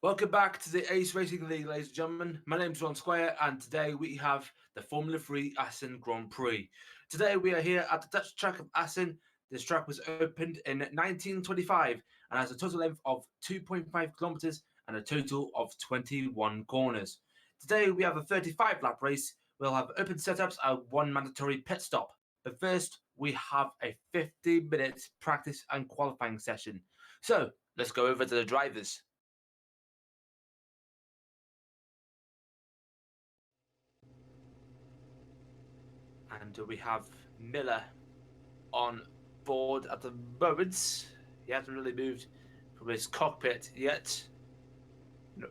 Welcome back to the Ace Racing League, ladies and gentlemen. My name is Squire, and today we have the Formula 3 Assen Grand Prix. Today we are here at the Dutch track of Assen. This track was opened in 1925 and has a total length of 2.5 kilometers and a total of 21 corners. Today we have a 35-lap race. We'll have open setups and one mandatory pit stop. But first, we have a 50-minute practice and qualifying session. So let's go over to the drivers. And we have Miller on board at the moment. He hasn't really moved from his cockpit yet. No,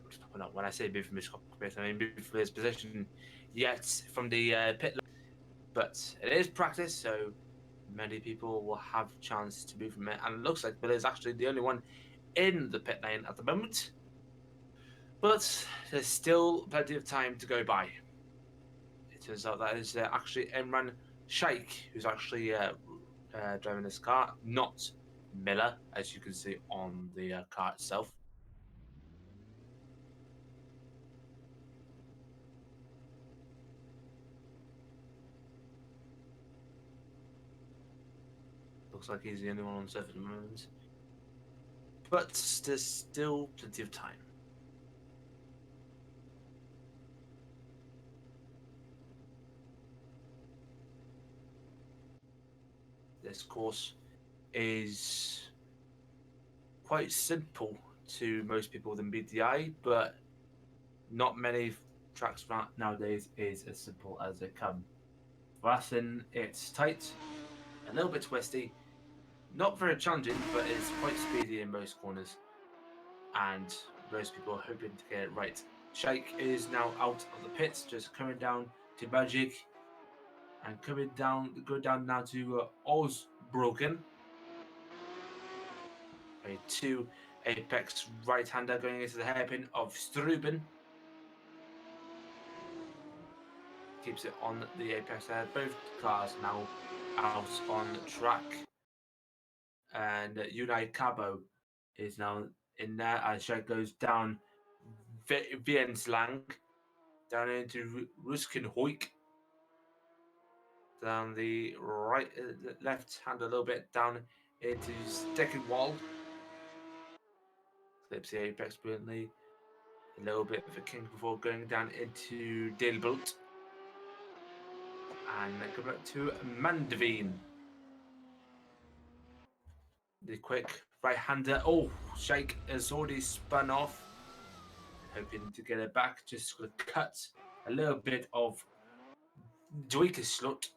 when I say move from his cockpit, I mean move from his position yet from the pit lane. But it is practice, so many people will have a chance to move from it. And it looks like Miller is actually the only one in the pit lane at the moment. But there's still plenty of time to go by. It turns out that is actually Imran Sheikh who's actually driving this car, not Miller, as you can see on the car itself. Looks like he's the only one on surface at the moment. But there's still plenty of time. This course is quite simple to most people than meet the eye, but not many tracks nowadays is as simple as they come. For Assen, it's tight, a little bit twisty, not very challenging, but it's quite speedy in most corners, and most people are hoping to get it right. Sheikh is now out of the pits, just coming down to Magic, and go down now to Osbroken. A two apex right-hander going into the hairpin of Struben. Keeps it on the apex there. Both cars now out on the track. And Unai Cabo is now in there as Sheikh goes down Vienslang, down into Ruskenhoek, down the left hand a little bit, down into Steckenwald. Clips the apex brilliantly. A little bit of a kink before going down into Dilbult. And come back to Mandeveen. The quick right-hander. Oh, Sheikh has already spun off. Hoping to get it back. Just going to cut a little bit of Duikeslot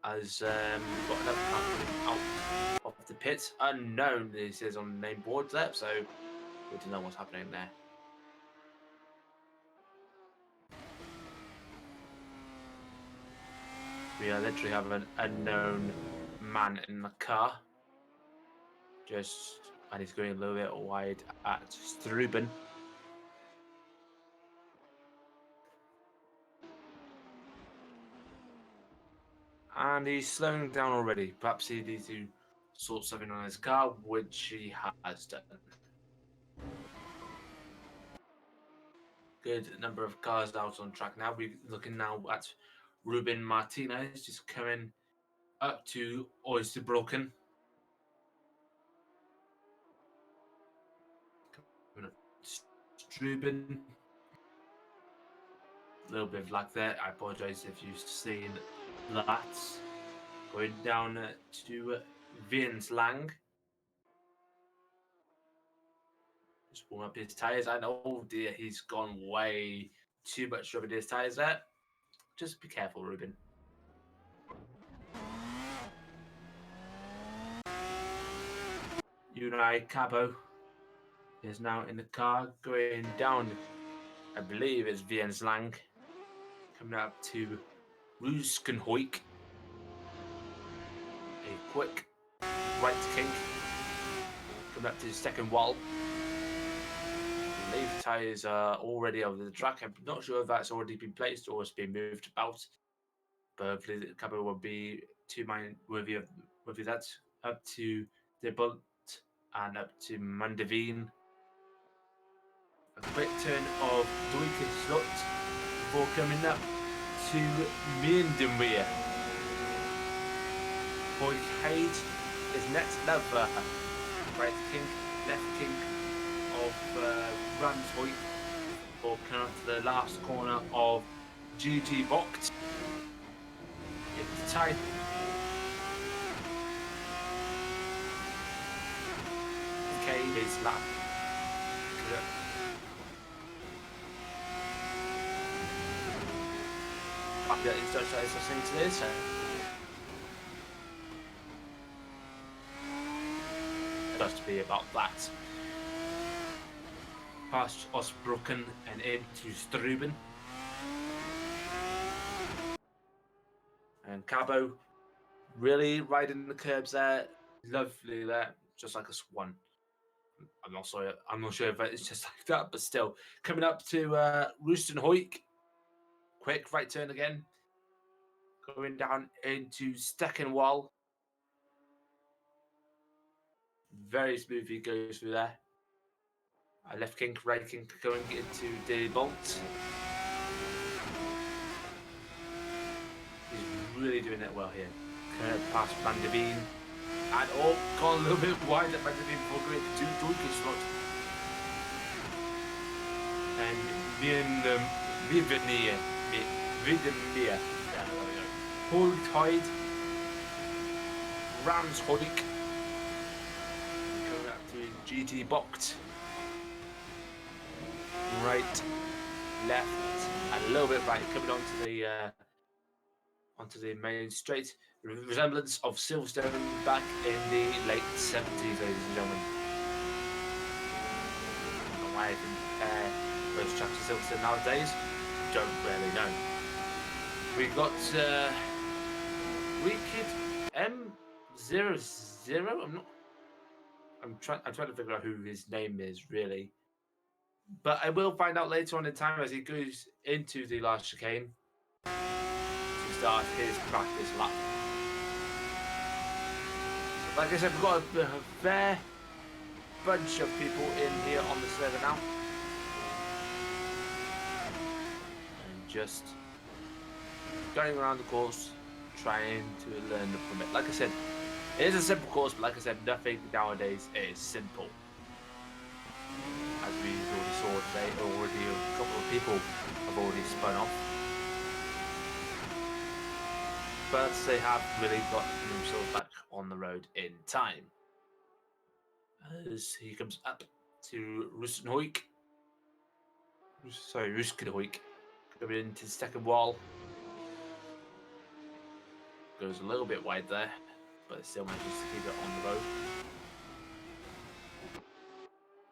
as we've got another car coming out of the pit. Unknown, it says on the name board there, so we don't know what's happening there. We literally have an unknown man in the car. And he's going a little bit wide at Struben. And he's slowing down already. Perhaps he needs to sort something on his car, which he has done. Good number of cars out on track now. We're looking now at Ruben Martinez just coming up to Oysterbroken. Coming up Struben. A little bit of lag there. I apologise if you've seen that. Going down to Vienslang. Just warm up his tyres. And oh dear, he's gone way too much rubbing his tyres there. Just be careful, Ruben. Unai Cabo is now in the car going down, I believe it's Vienslang, coming up to Ruskenhoek. A quick right kink, coming up to the second wall. I believe the tyres are already over the track. I'm not sure if that's already been placed or it's been moved about, but hopefully the Cabo will be worthy of that. Up to the Bult and up to Mandeveen. A quick turn of Duike Slot before coming up to Mindenweer. Boy Cade is next level. Right king, left king of Ramshoy before coming up to the last corner of GT Box. It's tight. Cade is lap. It's listening to this. It has to be about that. Past Osbrucken and into Struben. And Cabo really riding the curbs there. Lovely there, just like a swan. I'm not sure if it's just like that, but still. Coming up to Roostenhoek. Quick right turn again. Going down into Steckenwall. Very smoothly goes through there. Left king, right king going into the bolt. He's really doing it well here. Past Van de Veen. And gone a little bit wide at Van de Veen before going to Duike slot. And Videmir. Yeah, there we go. Hold tight. Ramshoik. Coming up to GT Bocht. Right, left, and a little bit right, coming onto the main straight. Resemblance of Silverstone back in the late 70s, ladies and gentlemen. I don't know why I compare those tracks to Silverstone nowadays. Don't really know. We got Wicked M00. I'm trying to figure out who his name is really. But I will find out later on in time as he goes into the last chicane to start his practice lap. Like I said, we've got a fair bunch of people in here on the server now. And just going around the course, trying to learn from it. Like I said, it is a simple course, but like I said, nothing nowadays is simple. As we already saw today, already a couple of people have already spun off. But they have really got themselves back on the road in time. As he comes up to Roostenhoek. Sorry, Roostenhoek. Coming into the second wall. Goes a little bit wide there, but it still manages to keep it on the road.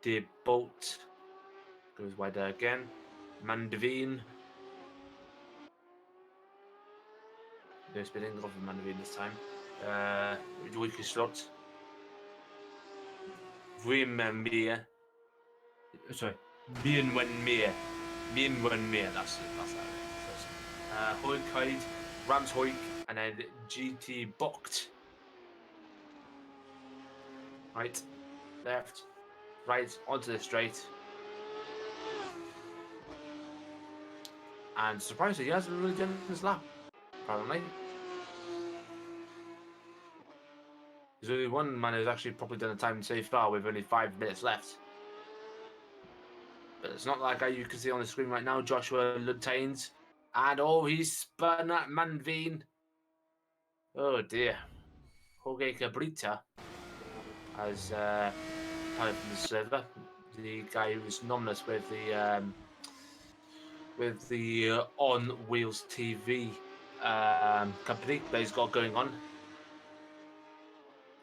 The Bolt goes wide there again. Mandeveen. No spinning off of Mandeveen this time. Duike slot. Vriemmeer. Sorry. Bienwenmeer. Bienwenmeer. That's that. Hoikheid, Ramshoik, and then GT Bocht. Right. Left. Right onto the straight. And surprisingly, he hasn't really done his lap, apparently. There's only one man who's actually probably done a time so far with only 5 minutes left. But it's not like you can see on the screen right now, Joshua Luntains. And he's spun at Manveen. Oh dear. Jorge Cabrita as kind of from the server. The guy who was anonymous with the On Wheels TV company that he's got going on.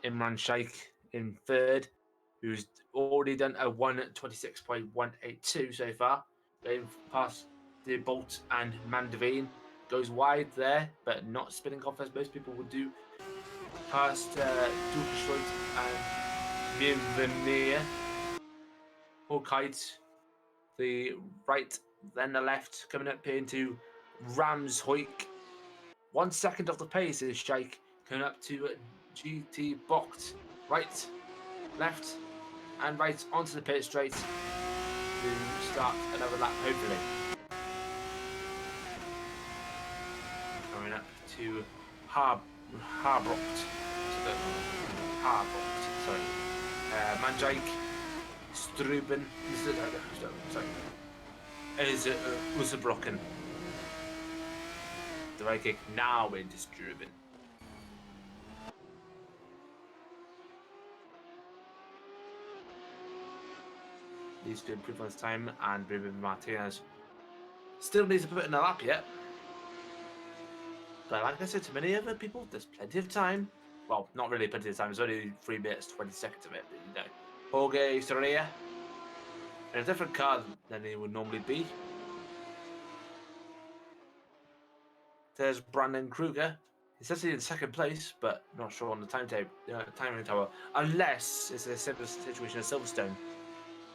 Imran Sheikh in third, who's already done a 1:26.182 so far. They've passed the Bolt and Mandeveen. Goes wide there, but not spinning off as most people would do. Past Dukeschroit and Bienvenue. Hoikheid, the right, then the left, coming up into Ramshoik. 1 second off the pace is Sheikh, coming up to GT Bocht. Right, left, and right onto the pit straight. to start another lap, hopefully. Coming up to Harbrocht. Sorry. Manjijk, Struben, sorry. Is Uzebrocken. The right kick now into Struben. Needs to improve on his time, and Ruben Martinez still needs to put in a lap yet. But like I said to many other people, there's plenty of time. Well, not really plenty of time. There's only 3 minutes, 20 seconds of it. But you know, Jorge Soria in a different car than he would normally be. There's Brandon Kruger. He says he's in second place, but not sure on the timing tower. Unless it's a similar situation as Silverstone,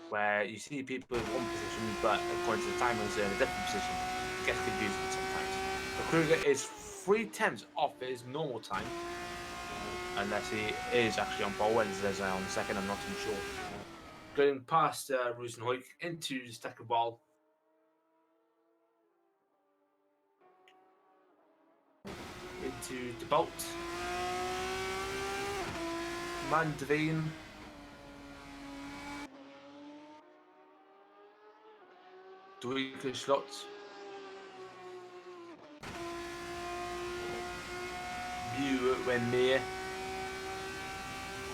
where you see people in one position, but according to the timers, they're in a different position. It gets confusing sometimes. But Kruger is 3/10 off his normal time, unless he is actually on pole and says on the second. I'm not too sure. Going past Rosenhoek into the second wall. Into the bolt. Mandeveen. Slot. View when near.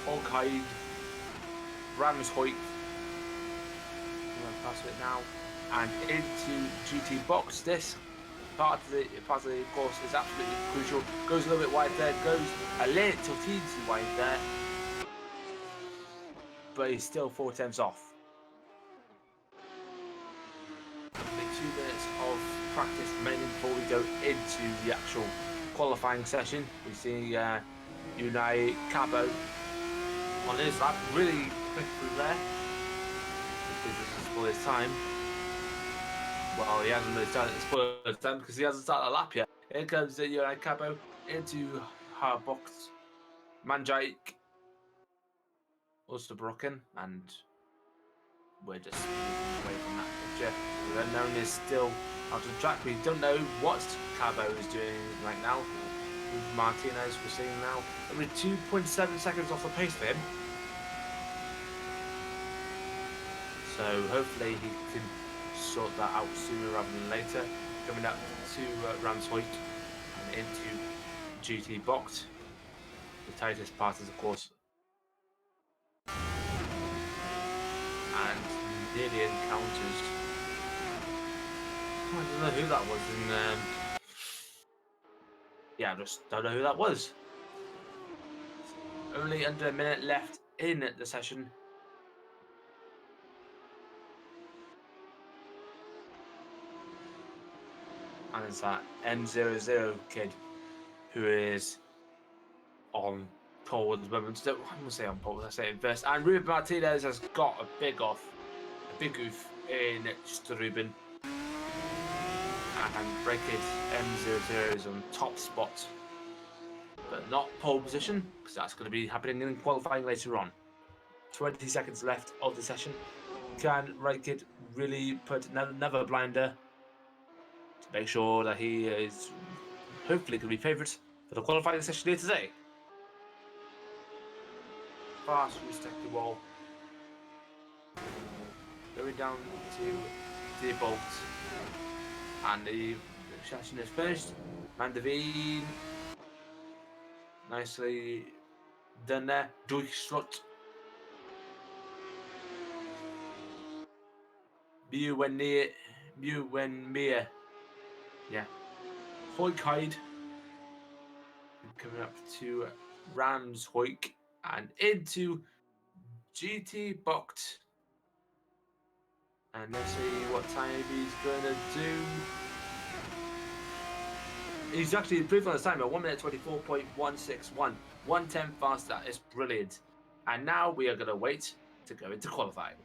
Hogheide. Ramshoik. I'm going to pass it now. And into GT box. This part of the course is absolutely crucial. Goes a little bit wide there. Goes a little teensy wide there. But he's still 4/10 off. Only 2 minutes of practice remaining before we go into the actual qualifying session. We see Unai Cabo on his lap, really quick through there. This is for his time. Well, he hasn't really started to spoil his time because he hasn't started a lap yet. Here comes Unai Cabo into Harbrocht, Manjijk, Oosterbrocken, and we're just moving away from that picture. The unknown is still out of the track. We don't know what Cabo is doing right now. With Martinez, we're seeing now only 2.7 seconds off the pace for him. So hopefully he can sort that out sooner rather than later. Coming up to Ramshoik and into GT box. The tightest part is, of course, and nearly encounters. I don't know who that was. And yeah, I just don't know who that was. Only under a minute left in the session. And it's that M00 kid who is on pole at the moment. So I'm going to say on pole, I say it first. And Ruben Martinez has got a big oof in Struben. And Breakage M00 is on top spot, but not pole position, because that's going to be happening in qualifying later on. 20 seconds left of the session. Can Raikid really put another blinder to make sure that he is hopefully going to be favourite for the qualifying session here today? Fast restart the wall. Going down to the bolt. And the session is finished. Mandeveen. Nicely done there. Durchschrott. When Mir. Yeah. Hoikheid. Coming up to Ramshoik and into GT Bocht. And let's see what time he's going to do. He's actually improved on his time at 1 minute 24.161. 1:10 faster. It's brilliant. And now we are going to wait to go into qualifying.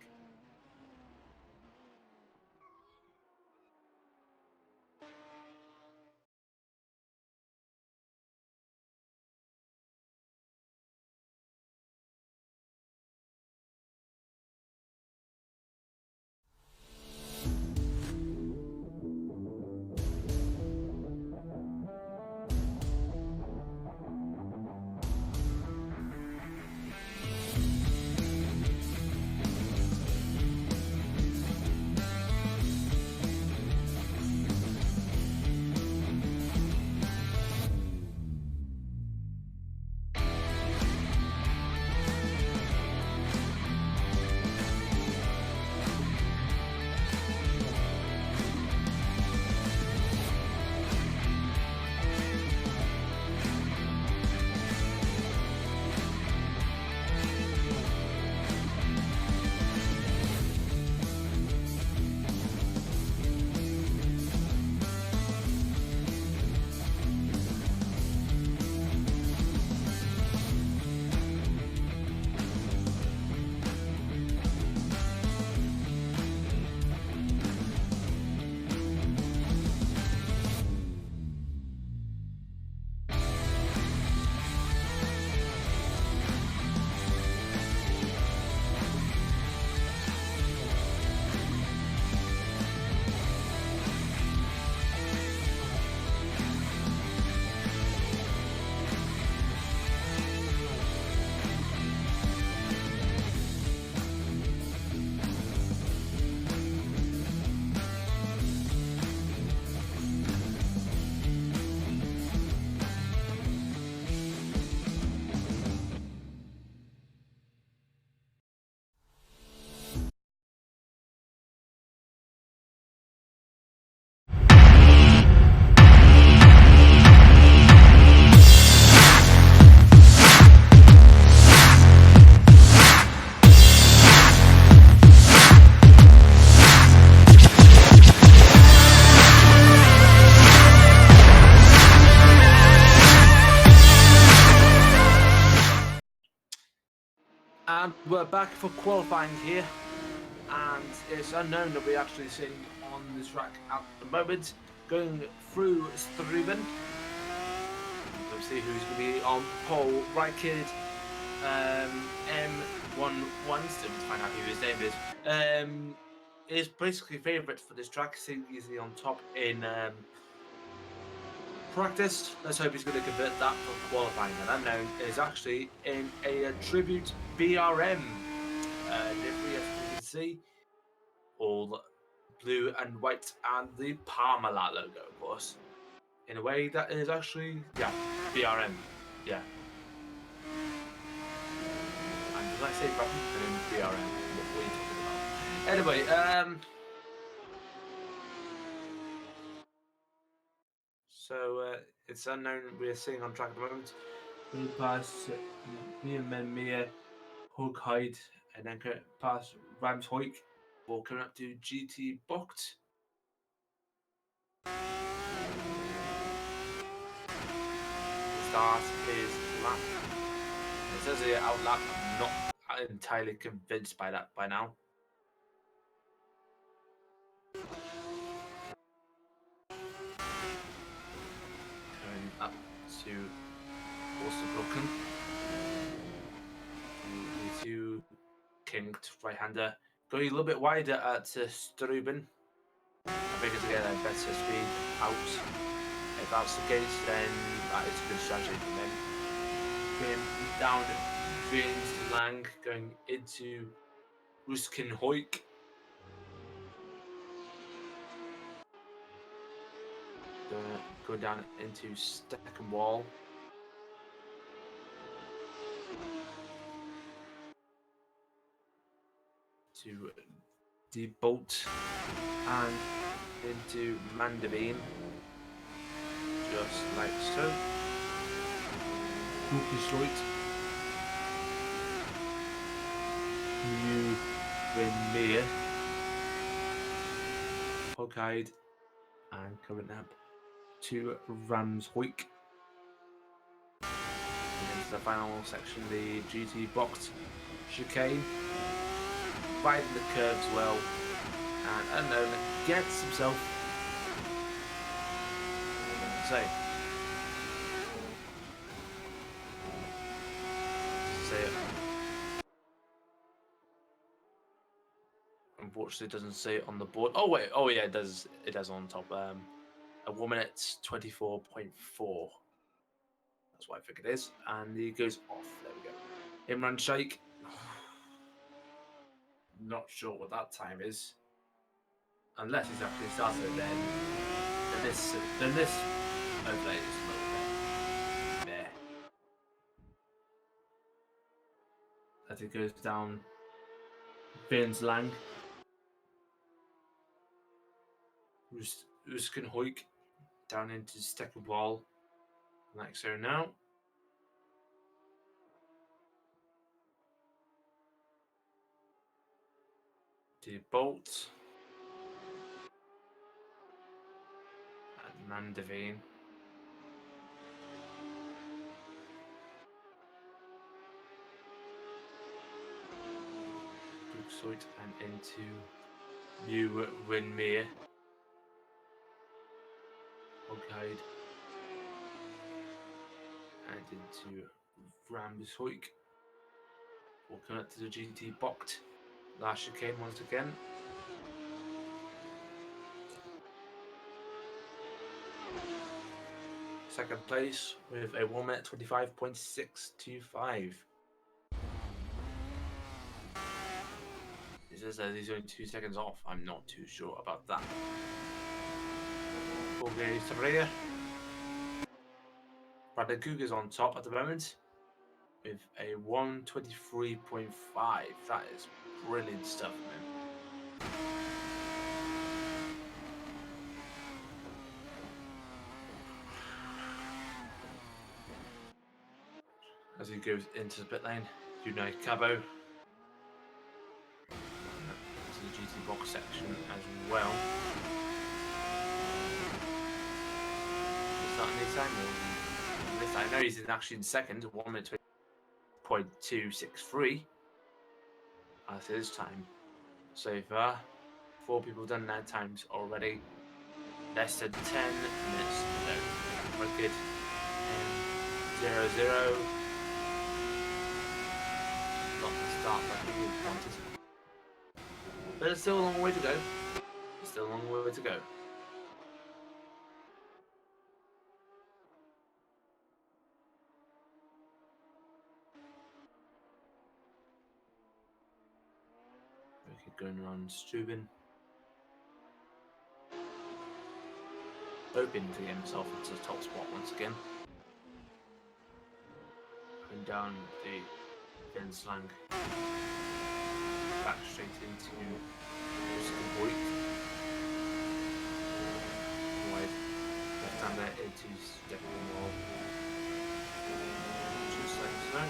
And we're back for qualifying here. And it's unknown that we're actually seeing on the track at the moment. Going through Struben. Let's see who's going to be on pole. Right kid. M11, still to find out who his name is basically favourite for this track. Seeing easily on top in practice. Let's hope he's going to convert that for qualifying. And unknown is actually in a tribute BRM livery, as you can see, all blue and white, and the Parmalat logo, of course. In a way, that is actually BRM, yeah. And did I say button and BRM? What were you talking about? Anyway, so it's unknown. We're seeing on track at the moment. Going past Mia Hugheid, and then past Ramshoik. Walking up to GT Bocht. Start his lap. It says here out lap. I'm not entirely convinced by that by now. Going up to Osterbrücken. To King right-hander. Going a little bit wider at Struben. I think it's again a better speed out. If that's the case, then that is a good strategy for them. Going down James Lang, going into Ruskenhoik. Go down into Steckenwall. To Debolt and into Mandeveen. Just like so. Hoekensloit. New Winmere. Hogheid. And coming up to Ramshoik. And into the final section, the GT Box chicane. Riding the curves well. And unknown gets himself. Say it. Unfortunately, it doesn't say it on the board. Oh wait, oh yeah, it does. It does on top. A 1 minute 24.4. That's what I think it is. And he goes off. There we go. Imran Sheikh. Not sure what that time is. Unless he's actually started then this overlay is there. As it goes down Vince Lang. Uskenhoik down into Steckenwall. Like so now. To Bolt. And Mandeveen. Brooksoit and into New Winmere. Hogheid. And into Ramshoik. Walking up to the GT Bocht. Last chicane once again. Second place with a 1 minute 25.625. It says that he's only 2 seconds off. I'm not too sure about that. Okay, Sabria. Bradley Cougar's on top at the moment with a 123.5. That is brilliant stuff, man. As he goes into the pit lane, Unai Cabo to the GT box section as well. Is that any time? I know he's actually in second, 1 minute 20.263. as it is time. So far, 4 people done their times already. Less than 10 minutes to go. Wicked in 0-0. Not the start like we wanted. But it's still a long way to go. It's still a long way to go. Wicked going around Steuben. Hoping to get himself into the top spot once again. Going down the thin slang. Back straight into Squire. Wide. Left hander into stepping wall. Just like so.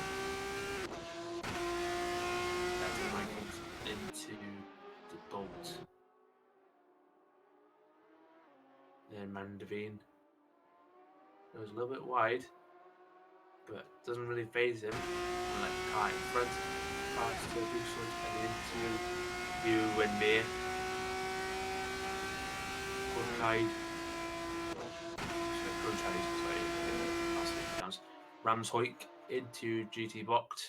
That's a right into the bolt. Then Mandavine goes a little bit wide, but doesn't really phase him. Unlike the car in front, pass to Dusselt and into you and me. Courtide. Sorry, Ramshoik into GT Bocht.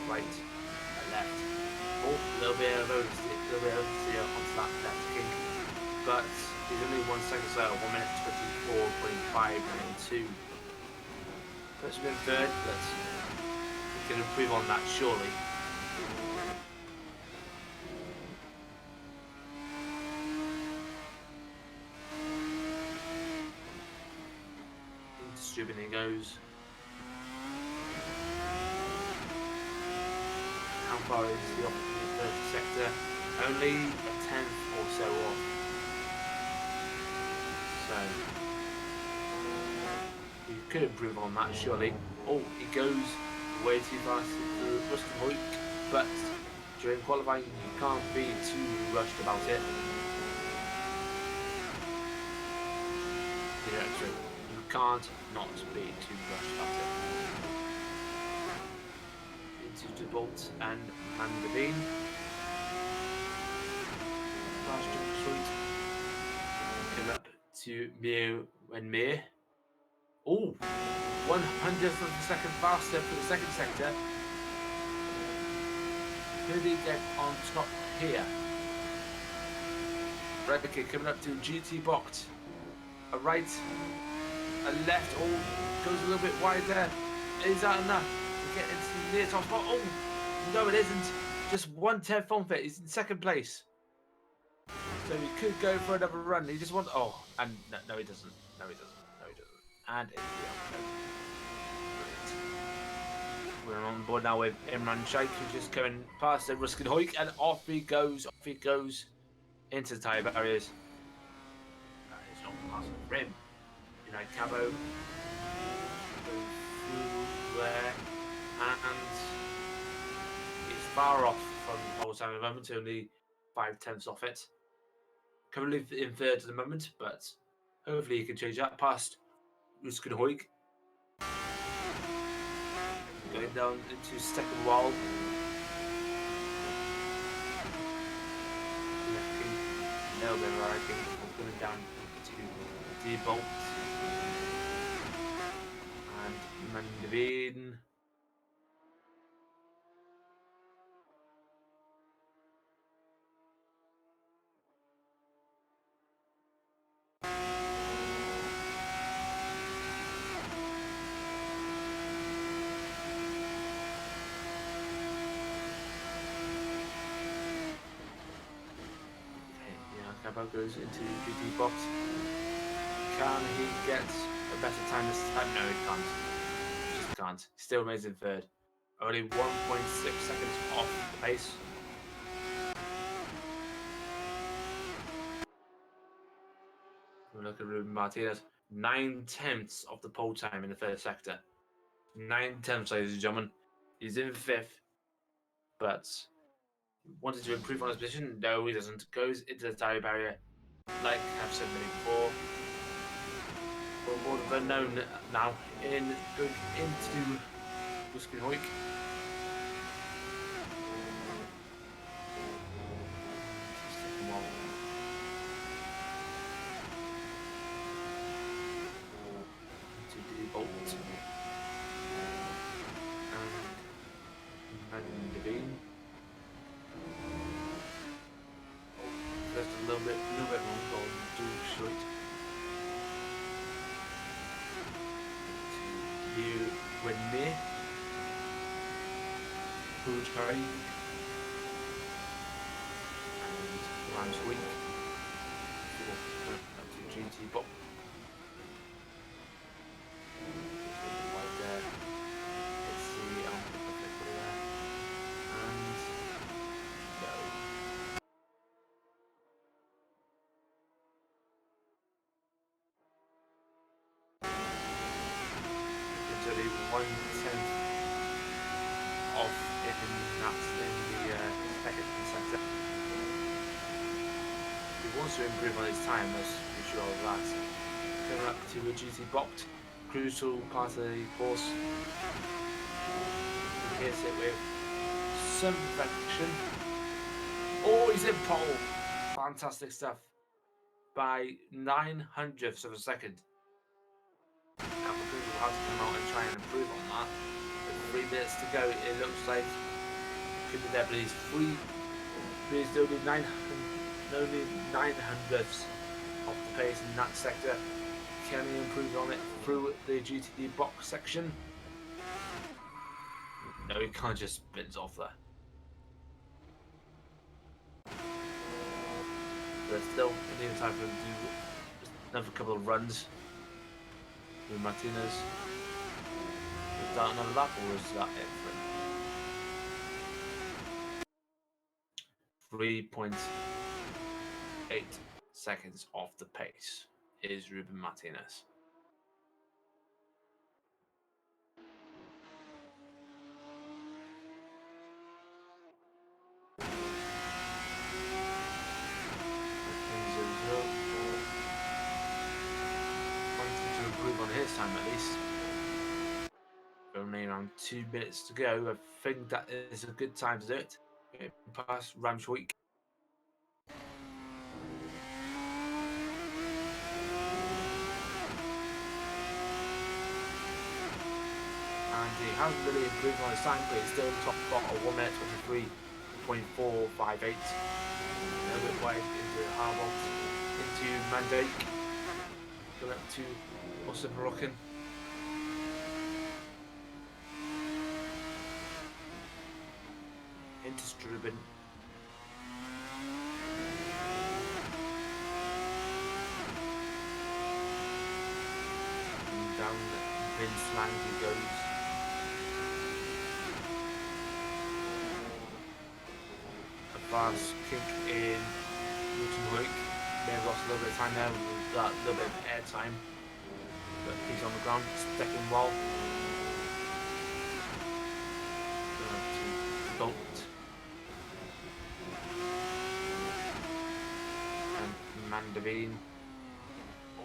Right, left. Oh, a little bit of oversteer onto that left kick. But he's only 1 second slow, 1 minute 24.592. Puts him in third, but we can improve on that surely. Into Steuben he goes. How far is the opposite sector? Only a 10th or so off. So you could improve on that surely. Oh, he goes way too fast through Ruskenhoek, but during qualifying you can't be too rushed about it. You can't not be too rushed about it. Into De Bolt and Mandavine. Last jump sweet. Come up to Mew and Mir. Oh, 100th of a second faster for the second sector. Who did he get on top here? Redkid coming up to GT Bocht. A right, a left. Oh, goes a little bit wide there. Is that enough to get into the near top spot? Oh, no, it isn't. Just 1/10 on fit. He's in second place. So he could go for another run. He just wants. Oh, and no, he doesn't. No, he doesn't. No, he doesn't. And it's the We're on board now with Imran Sheikh, who's just coming past the Ruskenhoek, and off he goes. Off he goes into the tyre barriers. That is not past the rim. United Cabo goes through there, and it's far off from pole time at the moment. Only 5/10 off it. Currently in third at the moment, but hopefully you can change that past Ruskenhoek. Going down into second wall. A little bit of riding. Going down to De Bolt and Mandavine. Cabo goes into GT Box. Can he get a better time this time? No, he can't. He just can't. He still remains in third. Only 1.6 seconds off the pace. Look at Ruben Martinez. 9/10 of the pole time in the first sector. 9/10, ladies and gentlemen. He's in fifth, but wanted to improve on his position. No, he doesn't. Goes into the tire barrier, like I've said many before. We're more of unknown now. Going into Ruskenhoek. win near. Kirac and Rams week. Up to GT Box. Right there. It's the perfect there. And no. It's only 1/10 off in the second sector. He wants to improve on his time, let's be sure of that. Coming up to a GT box, crucial part of the course. He hits it with some perfection. Oh, he's in pole! Fantastic stuff. By 900ths of a second. Now McCool will have to come out and try and improve on that. With 3 minutes to go, it looks like could be there, but he's free. But he's only 900ths off the pace in that sector. Can he improve on it through the GTD box section? No, he can't just spins off there. There's still plenty of time for him to do just another couple of runs with Martinez. Is that another lap or is that it for him? 3.8 seconds off the pace is Ruben Martinez. Wanted to improve on his time at least. Only around 2 minutes to go. I think that is a good time to do it. Past Ramsweek. And he hasn't really improved on his time, but he's still top spot of 1 minute 23.458. A little bit wide into Harbolt, into Mandake, going up to Austin Moroccan. Into Struben. And down Vinslang he goes. A fast kick in Lutenhoek. May have lost a little bit of time there with that little bit of air time. But he's on the ground, second wall. Bolt. Mandavine.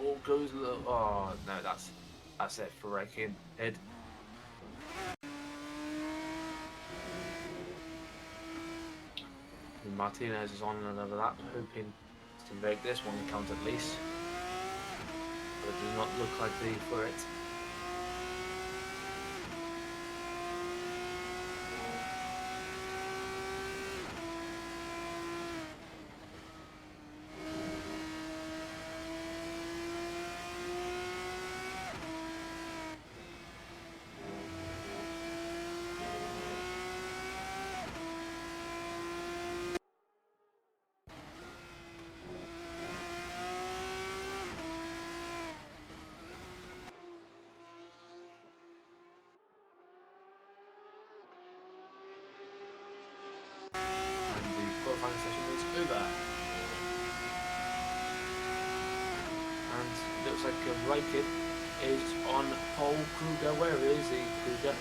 All goes a little. Oh no, that's it for Rakin. Head. And Martinez is on another lap, hoping to make this one count at least. But it does not look likely for it. Qualifying session is over, and looks like Raikid is on pole. Kruger, where is he? Kruger.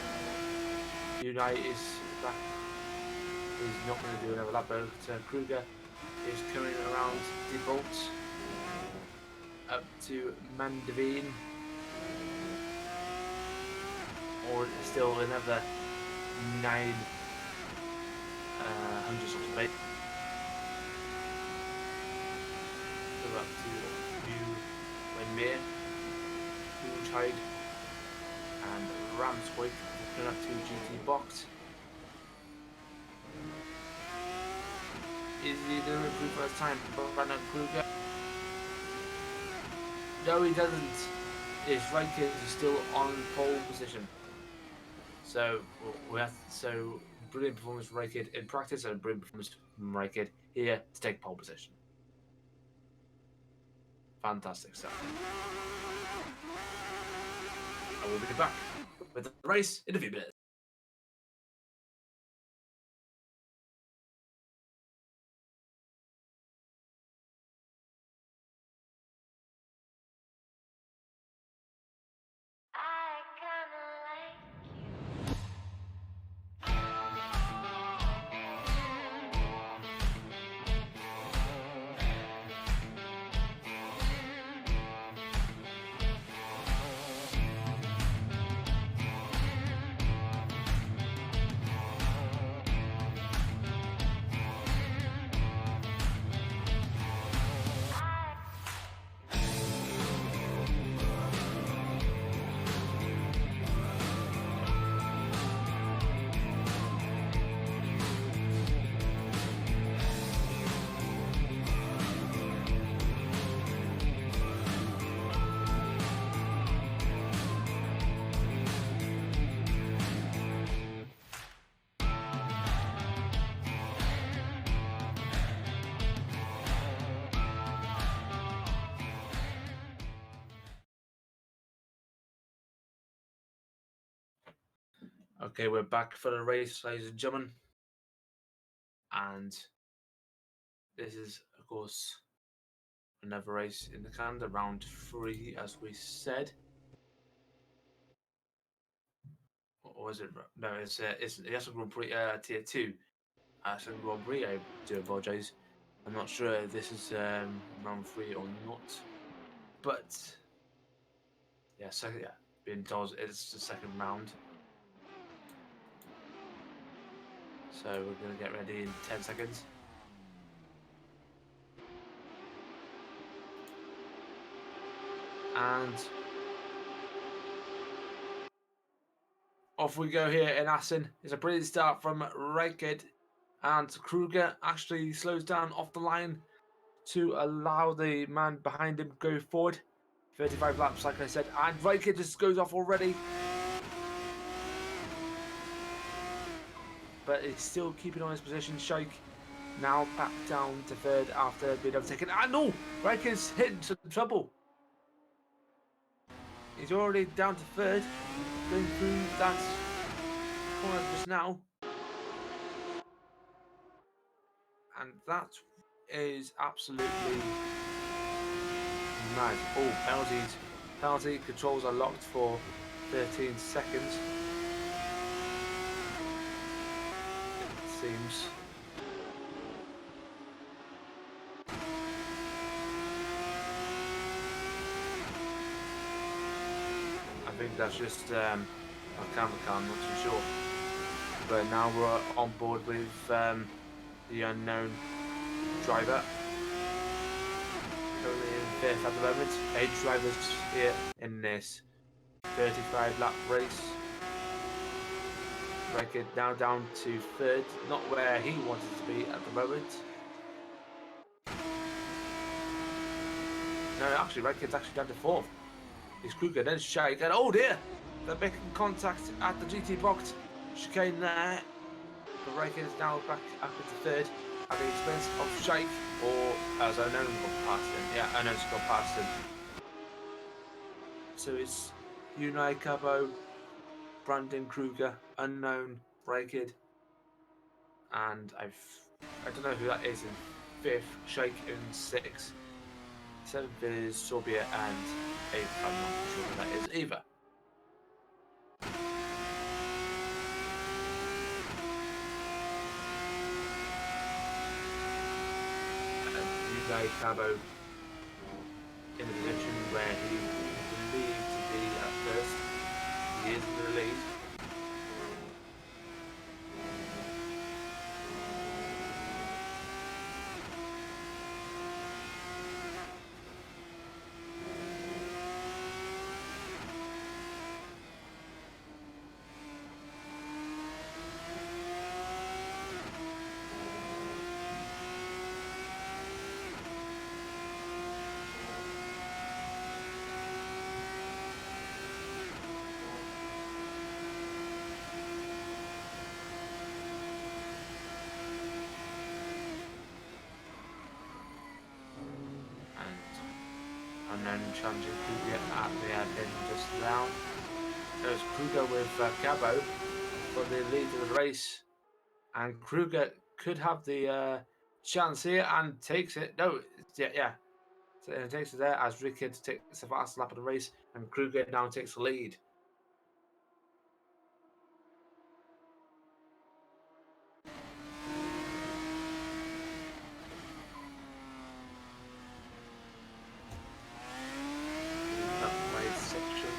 Unite is back. He's not going to do another lap, but Kruger is coming around the Bolt up to Mandavine, or still another 9 hundredths of space. Up to New Wenmere, Moonshide, and Ramswick. Going up to GT box. Is he going to improve first time? Brandon Kruger? No, he doesn't. His Raikkonen is still on pole position. So brilliant performance from Raikid in practice and brilliant performance from Raikid here to take pole position. Fantastic stuff. I will be back with the race in a few minutes. Okay, we're back for the race, ladies and gentlemen. And this is, of course, another race in the calendar, round 3, as we said. Or was it? No, it's the Assen Grand Prix Tier 2. Assen Grand Prix, I do apologise. I'm not sure if this is round 3 or not. But, being told it's the second round. So we're going to get ready in 10 seconds. And off we go here in Assen. It's a brilliant start from Raikid. And Kruger actually slows down off the line to allow the man behind him go forward. 35 laps, like I said. And Raikid just goes off already. But he's still keeping on his position. Sheikh now back down to third after being overtaken. And no! Raikid's hitting some trouble. He's already down to third. Going through that corner just now. And that is absolutely mad. Oh, penalties. Penalty controls are locked for 13 seconds. It seems. I think that's just a camera car, I'm not too sure. But now we're on board with the unknown driver. Currently in fifth at the moment. 8 drivers here in this 35 lap race. Raikid now down to third, not where he wanted to be at the moment. No, actually, Raikid's actually down to fourth. He's Kruger, then Sheikh, and oh dear! They're making contact at the GT box. Chicane there. But Raikid is now back up into third at the expense of Sheikh, or as Unknown got past him. Yeah, Unknown's got past him. So it's Unai Cabo, Brandon Kruger, Unknown, Raikid, and I don't know who that is in fifth, Sheikh in sixth, seventh is Sorbia, and eighth, I'm not sure who that is either. And Unai Cabo in the position where he believed to be at first. He is in the lead. Unknown challenging Kruger at the hairpin just now. There's Kruger with Cabo for the lead of the race. And Kruger could have the chance here and takes it. No, yeah. So it takes it there as Rickard takes the fast lap of the race and Kruger now takes the lead. Section.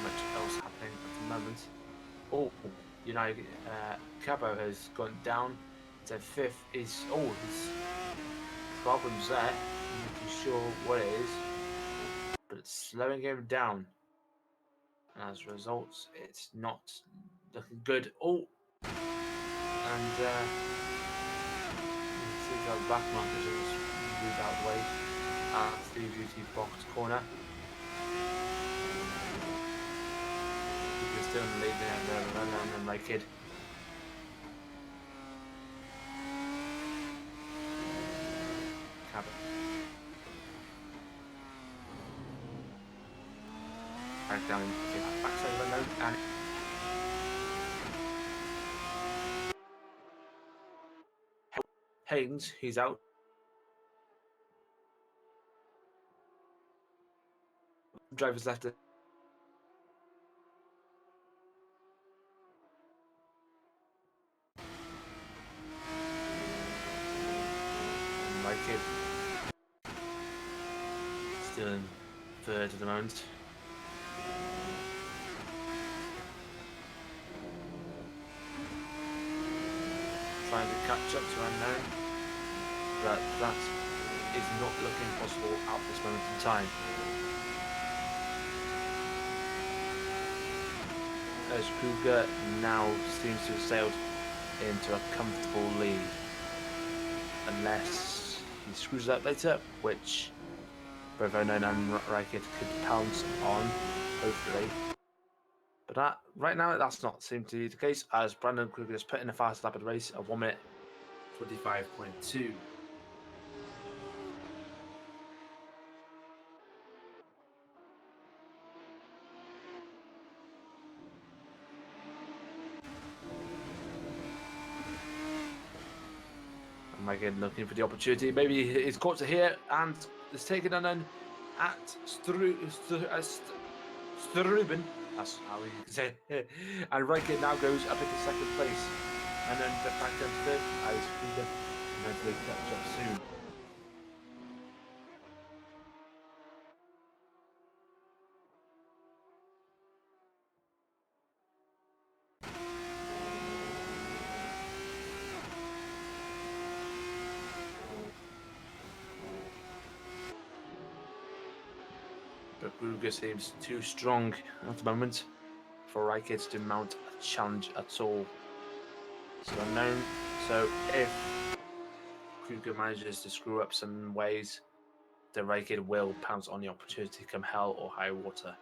Much else happening at the moment. Oh, you know, Cabo has gone down to fifth. His problems there. I'm not too sure what it is, but it's slowing him down. And as a result, it's not looking good. Oh, and you can see how the back marker just moved out of the way at the duty box corner. Still in the lead there, and then my kid. Cabot. Back down, backside of the note, and Haynes, he's out. Driver's left it. My kid still in third at the moment. Trying to catch up to Unknown, but that is not looking possible at this moment in time. As Kruger now seems to have sailed into a comfortable lead. Unless he screws it up later, which both Unknown and Raikid could pounce on, hopefully. But right now, that's not seemed to be the case, as Brandon Kruger has put in a fast lap of the race of 1 minute 25.2. Again, looking for the opportunity. Maybe he's caught to here and is taken Unknown at Struben. That's how we can say it. And Raikid now goes up into second place. And then back down to third. As Kruger eventually catch up soon. But Kruger seems too strong at the moment for Raikid to mount a challenge at all. So Unknown. So if Kruger manages to screw up some ways, the Raikid will pounce on the opportunity come hell or high water.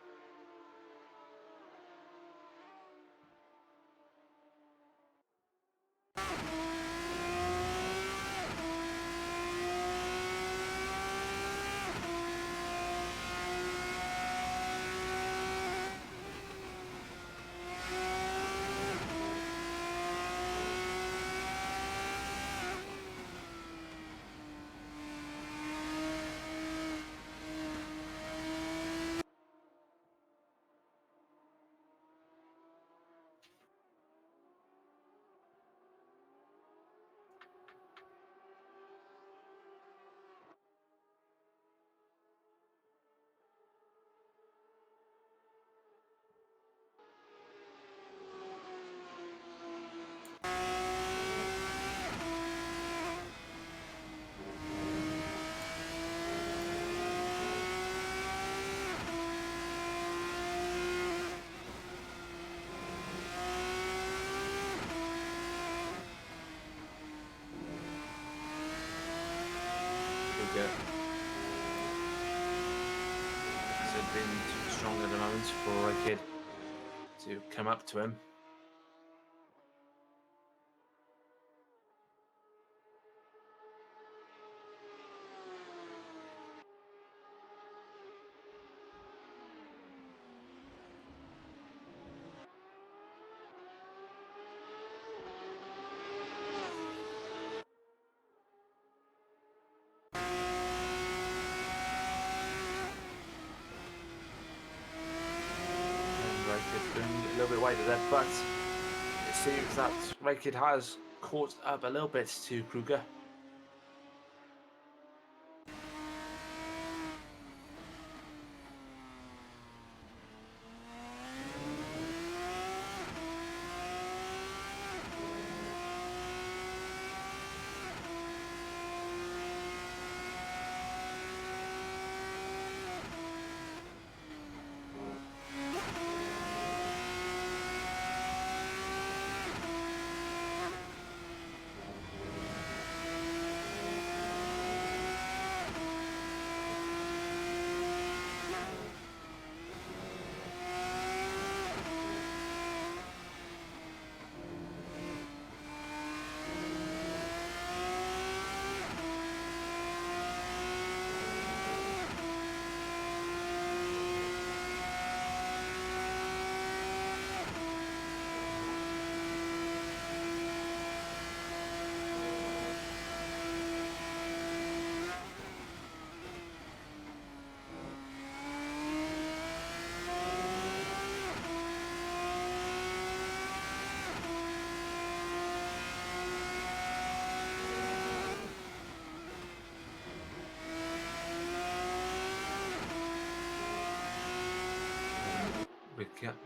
Kruger has been too strong at the moment for a kid to come up to him. Going a little bit wide of that, but it seems that Raikid has caught up a little bit to Kruger.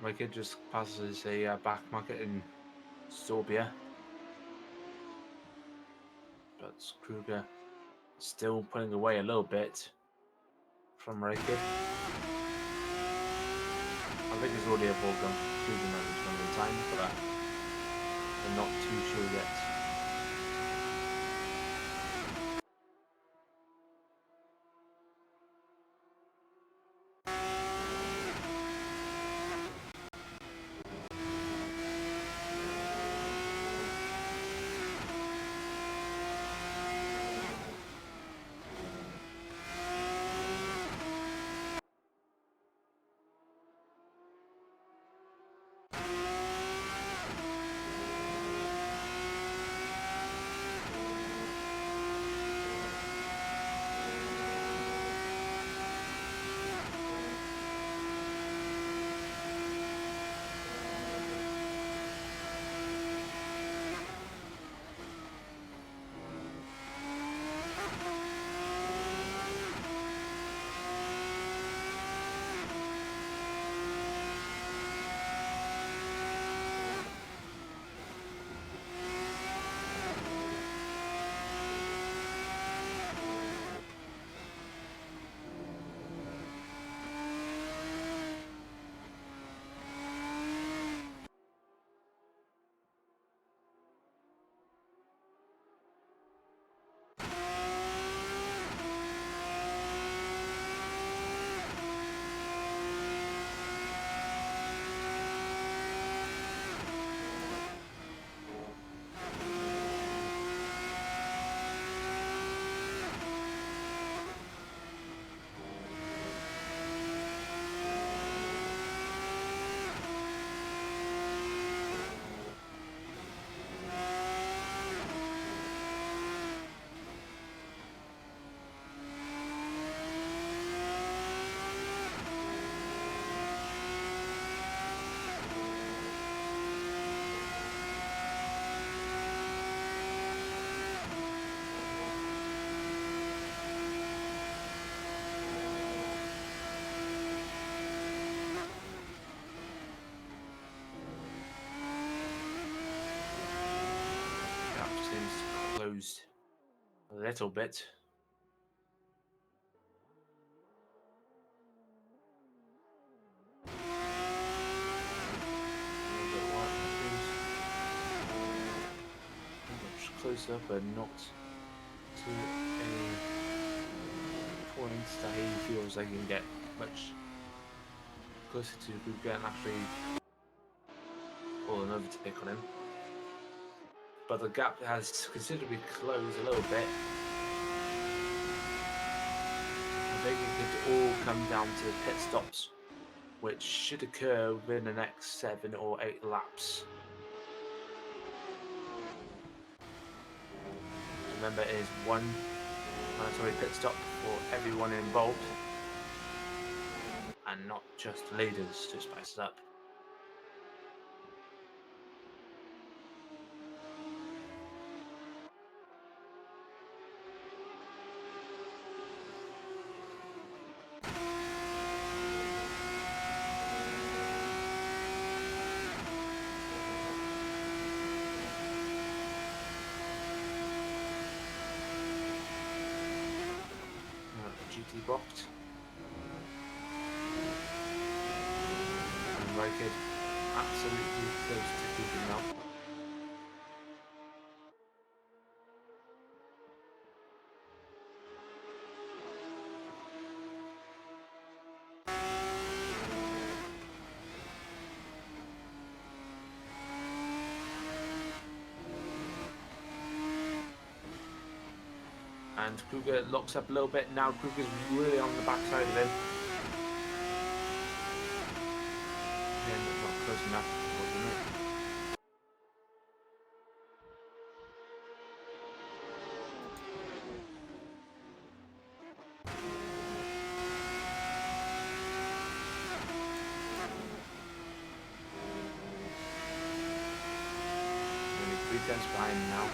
Raikid just passes a back market in Sorbia, but Kruger still pulling away a little bit from Raikid. I think it's already a ball gun cruising at this moment in time, but they're not too sure yet. Closed a little bit. Much closer, but not to any that he feels they can get much closer to Kruger and actually pull an overtake on him. But the gap has considerably closed a little bit. I think it could all come down to pit stops, which should occur within the next 7 or 8 laps. Remember, it is one mandatory pit stop for everyone involved, and not just leaders to spice it up. GT boxed. And Raikid absolutely close to keeping now. And Kruger locks up a little bit. Now Kruger's really on the backside of him. Again, not close enough, wasn't it? Only 3 tenths behind now.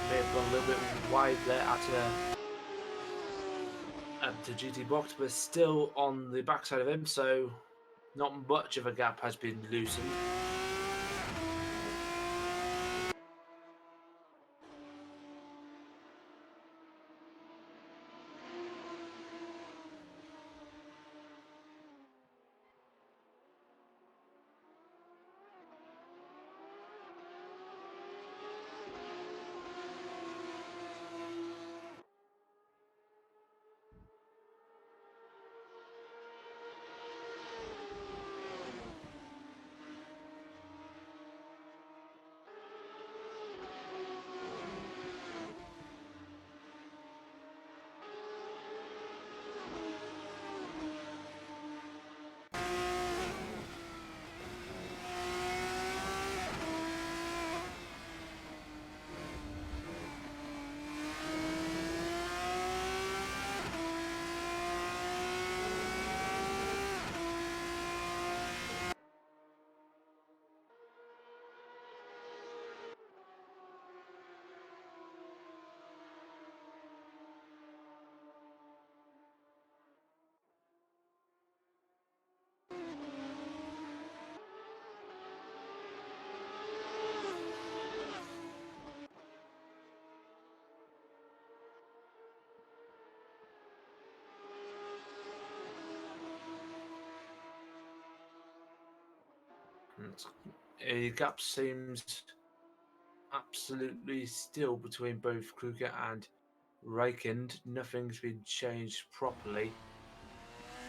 May have gone a little bit wide there at the GT box, but still on the backside of him, so not much of a gap has been loosened. A gap seems absolutely still between both Kruger and Raikkonen. Nothing's been changed properly,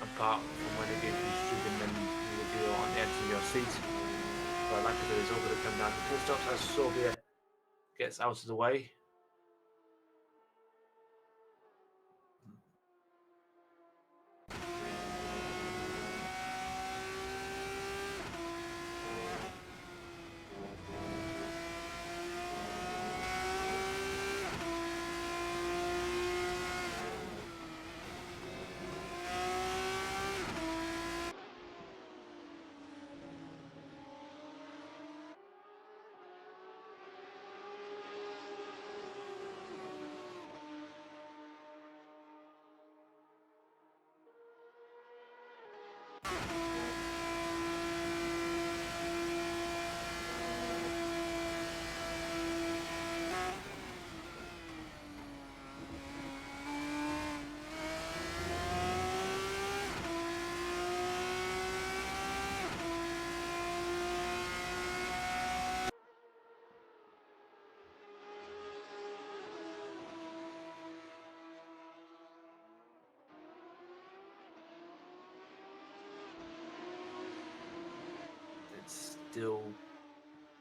apart from when it gave you stricken and the deal on the edge of your seat. But like I said, it's all going to come down to pit stops as Sorbia gets out of the way.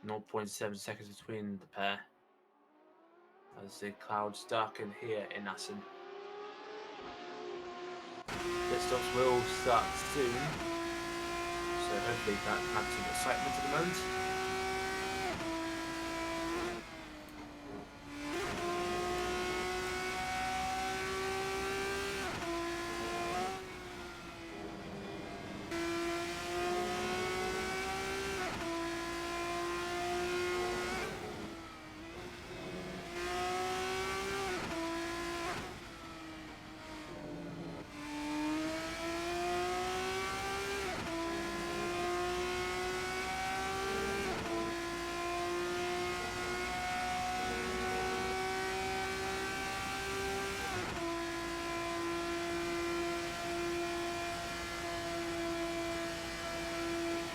0.7 seconds between the pair as the clouds darken here in Assen. Pit stops will start soon, so hopefully that adds some excitement at the moment.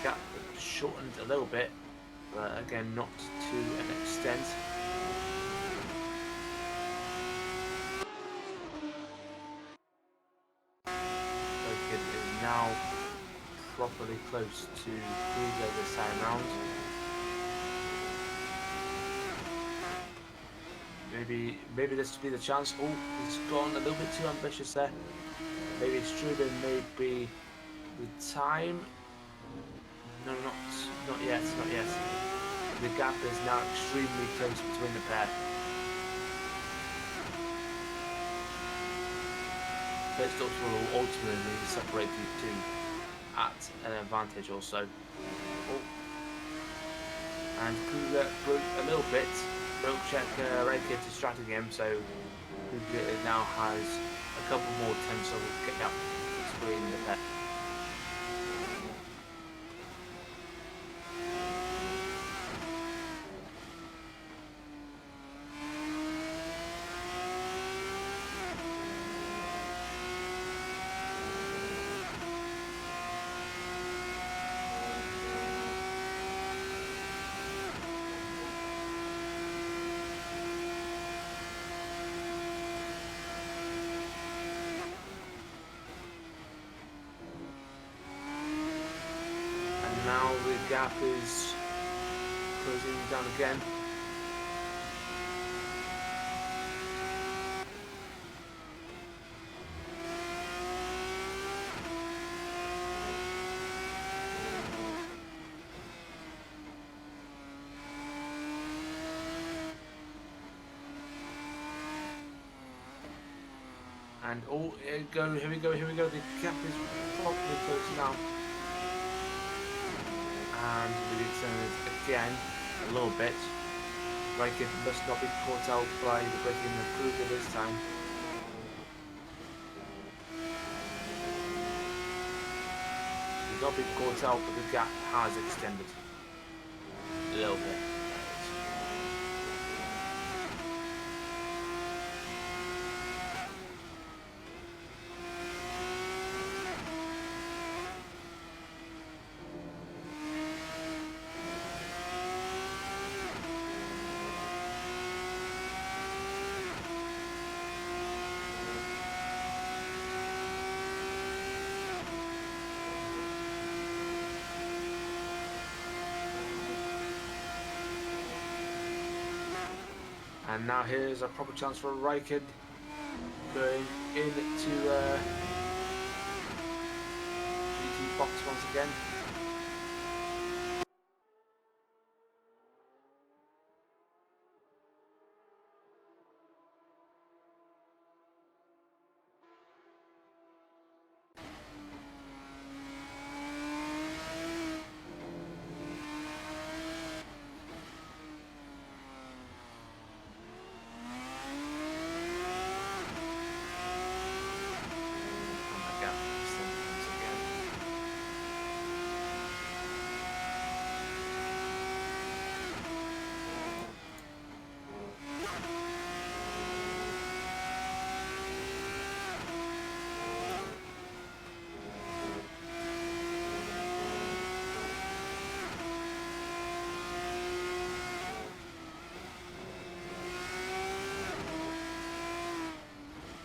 Gap shortened a little bit, but again not to an extent. It is now properly close to Kruger this time round. Maybe this will be the chance. Oh, he's gone a little bit too ambitious there. Maybe Struben may be the time. No, not yet, not yet. The gap is now extremely close between the pair. Pit stops will ultimately separate the two at an advantage also. Oh. And Kruger broke a little bit. Broke check Redkid distracting him, so Kruger now has a couple more attempts of getting up between the pair. Now the gap is closing down again. And oh, here we go. The gap is properly closing now. And we extend it again a little bit. Raikkonen must not be caught out by the braking of Kruger this time. He's not been caught out, but the gap has extended a little bit. And now here's a proper chance for Raikkonen going into GT box once again.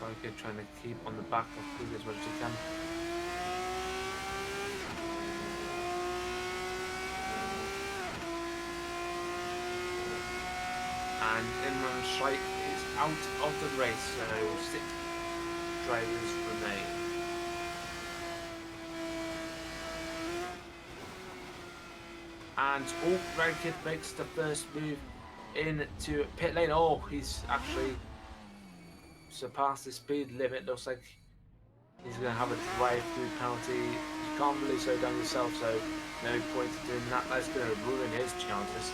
Raikkonen trying to keep on the back of Kruger as much as he can. Strike is out of the race, so 6 drivers remain. And Red Kid makes the first move into pit lane. Oh, he's actually surpassed the speed limit. Looks like he's going to have a drive-through penalty. You can't really slow down yourself, so no point in doing that. That's going to ruin his chances.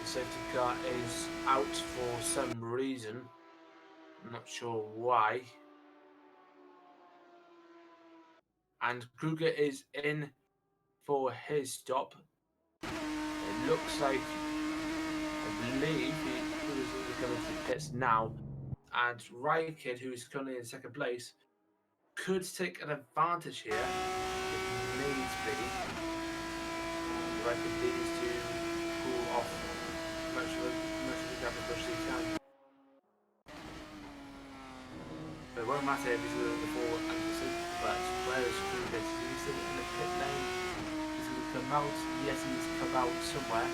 Safety car is out for some reason. I'm not sure why. And Kruger is in for his stop. It looks like, I believe, he's coming to the pits now. And Rykid, who is currently in second place, could take an advantage here if needs be. Rykid needs to pull off much of the gap as much as he can. But it won't matter if he's going to fall Anderson, but where is Kruger? Is he still in the pit lane? He's going to come out. Yes, he's come out somewhere.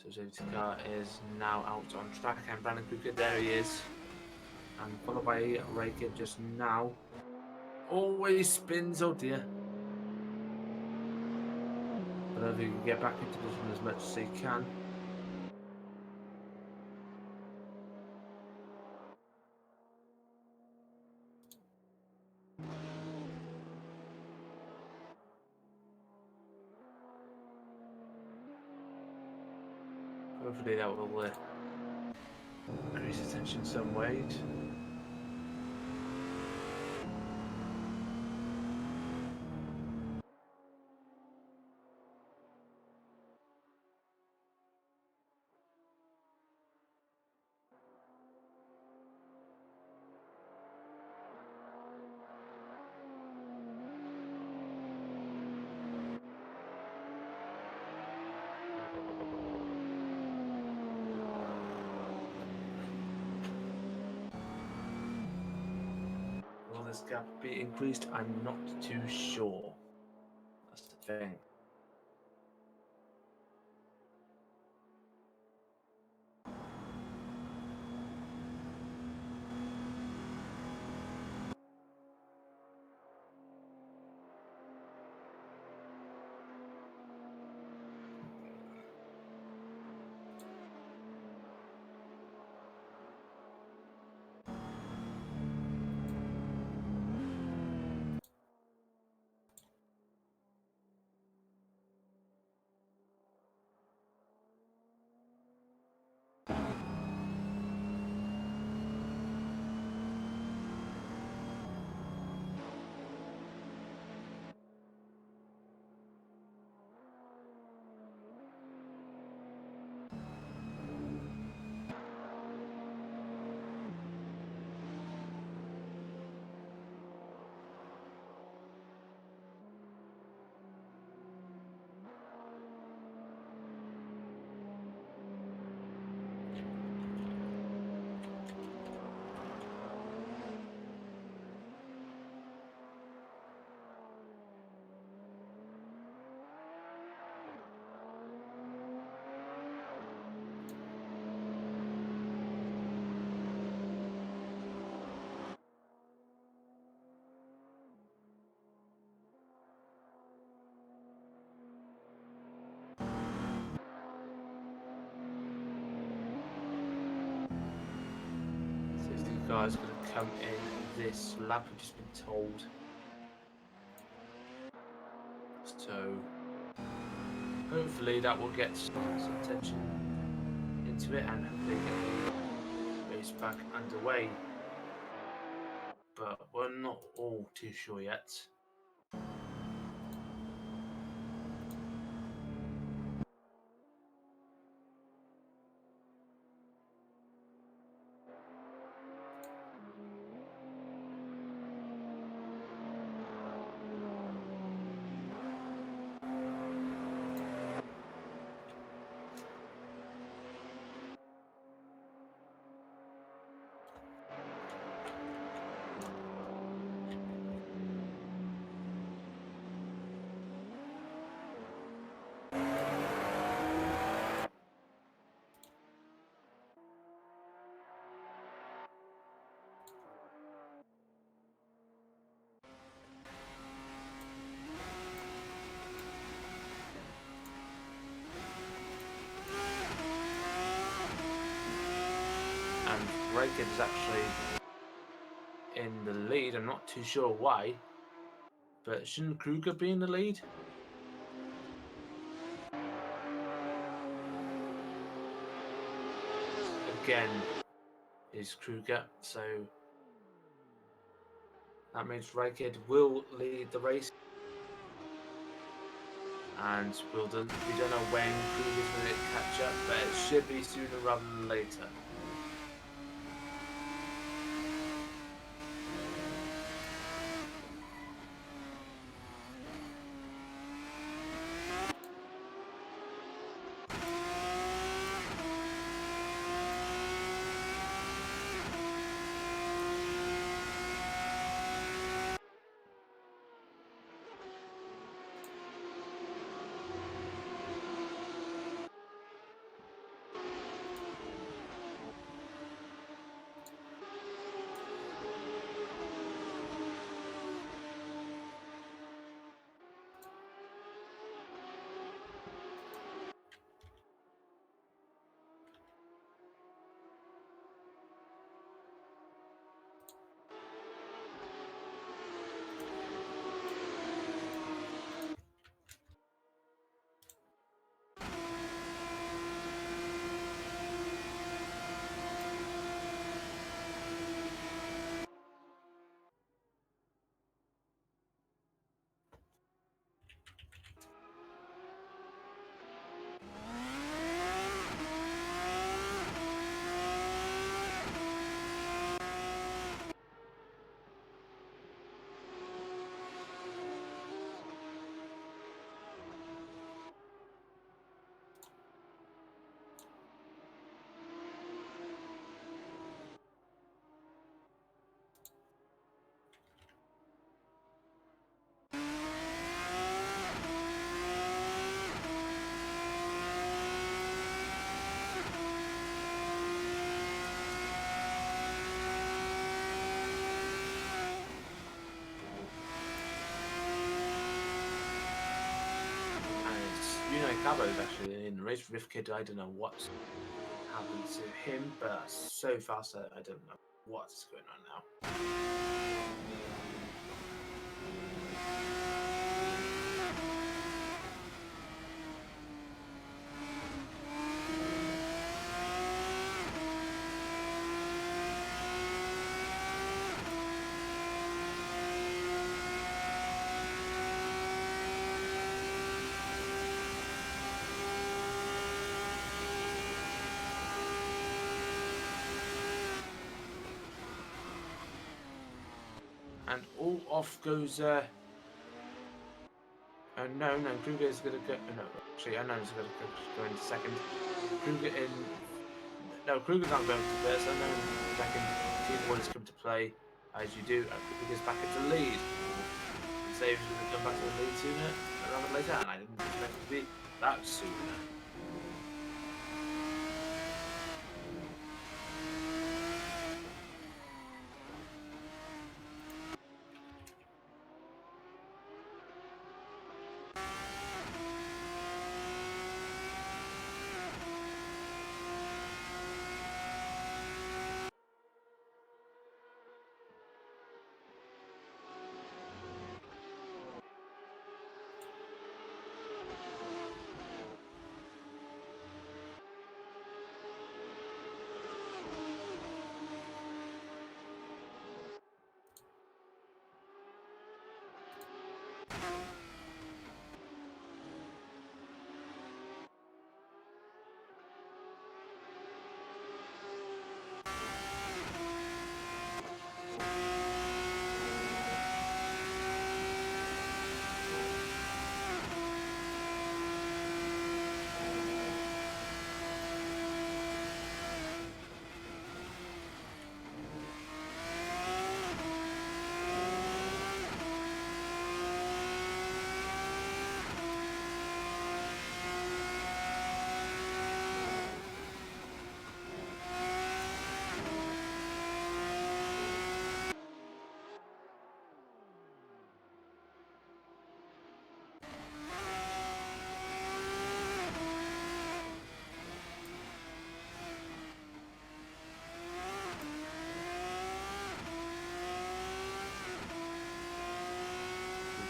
So safety car is now out on track, and Brandon Kruger, there he is. And followed by Rykid just now. Always spins, oh dear. But I think he can get back into position as much as he can. Hopefully that will increase attention some weight. Will this gap be increased? I'm not too sure. That's the thing. guys are going to come in this lap, we've just been told. So hopefully that will get some attention into it and hopefully get the race back underway. But we're not all too sure yet. And Raikkonen is actually in the lead. I'm not too sure why, but shouldn't Kruger be in the lead? Again is Kruger, so that means Raikkonen will lead the race. And we don't know when Kruger's going to catch up, but it should be sooner rather than later. Cabo's actually in the race. Rivkid, I don't know what's happened to him, but so fast I don't know what's going on now. And all off goes. No, Kruger is going to go. No, actually, I know he's going to go in second. Kruger in. No, Kruger's not going to first. I know second. Team one is come to play as you do. Kruger's back into lead. Say he's going to come back to the lead sooner rather than later, and I didn't expect it to be that sooner.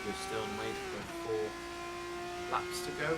Kruger's still in the lead with 4 laps to go.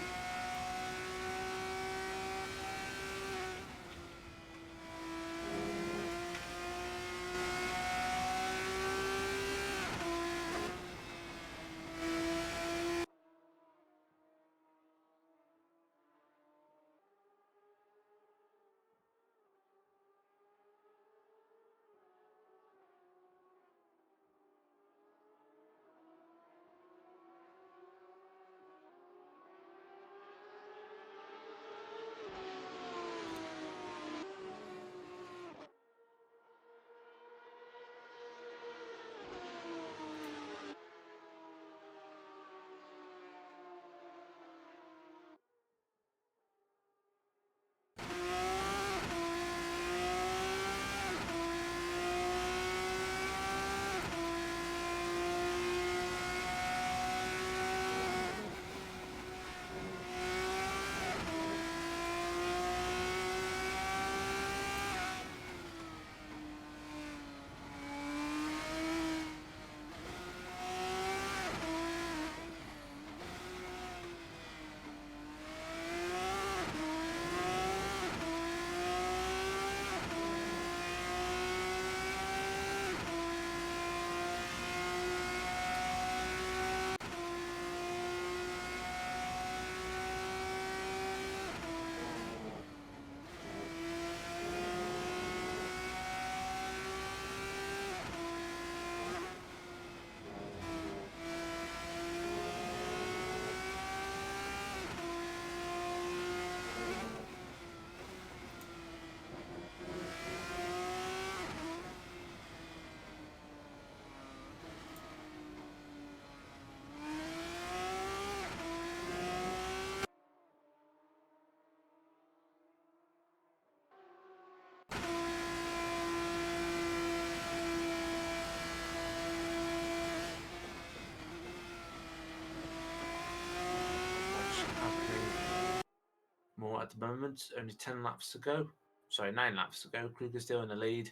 More at the moment. Only 10 laps to go. Sorry, 9 laps to go. Kruger's still in the lead.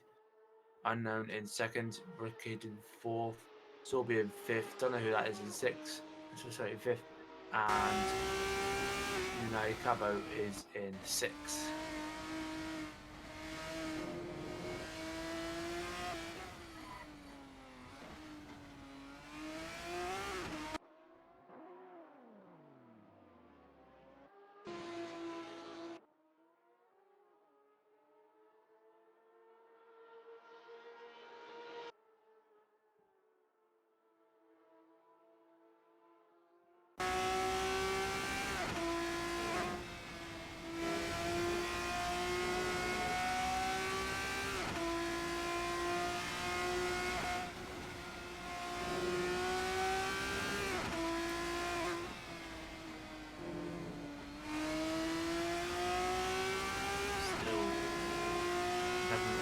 Unknown in second. Brickhead in fourth. Sorby in fifth. Don't know who that is in sixth. Sorry, fifth. And Unai Cabo is in sixth.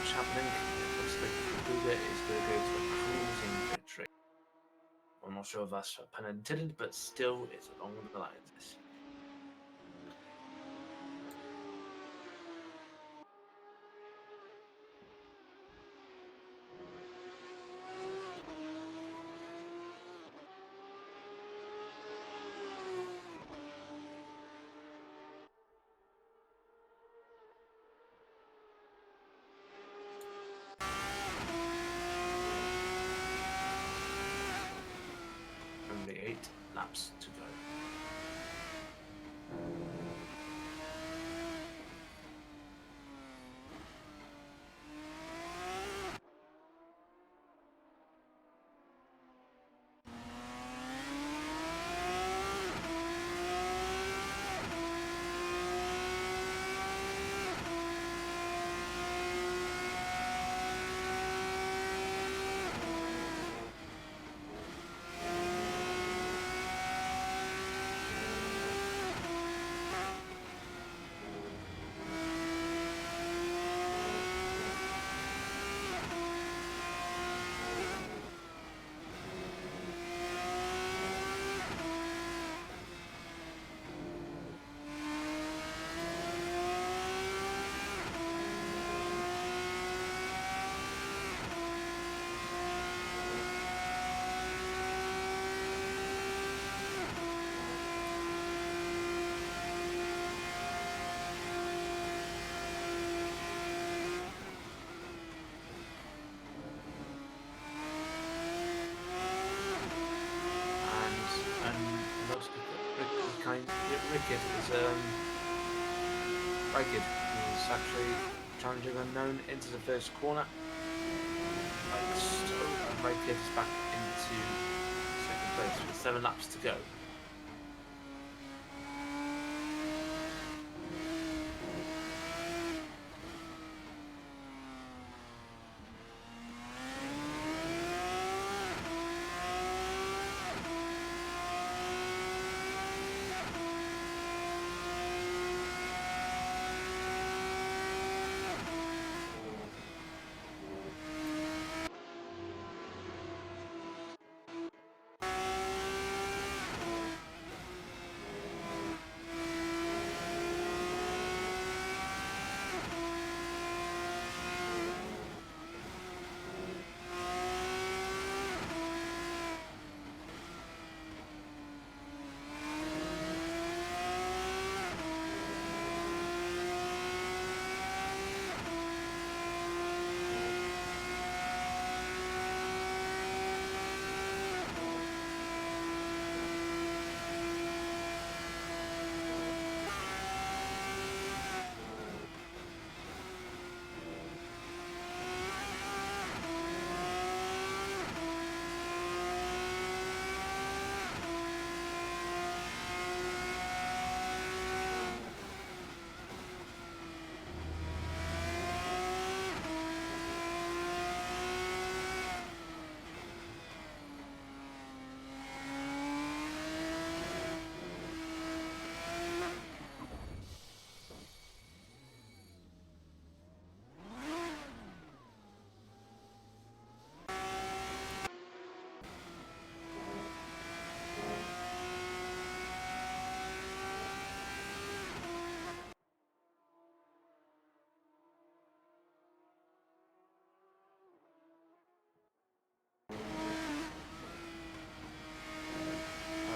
Happening. It looks like Kruger is going to go to a cruising victory. I'm not sure if that's a pun intended, but still, it's along the lines. Only 8 laps to go. Kid is Ray Kid is actually challenging unknown into the first corner. Like so, and Ray Kid is back into second place with 7 laps to go.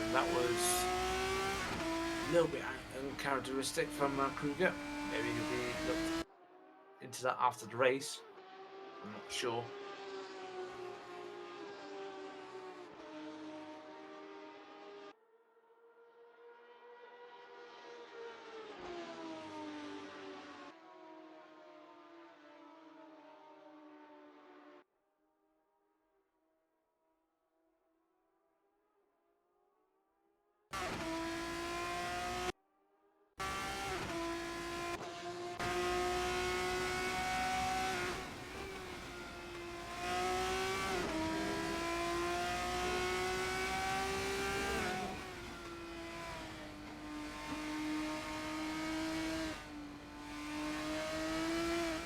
And that was a little bit uncharacteristic from Kruger. Maybe he'll be looked into that after the race. I'm not sure.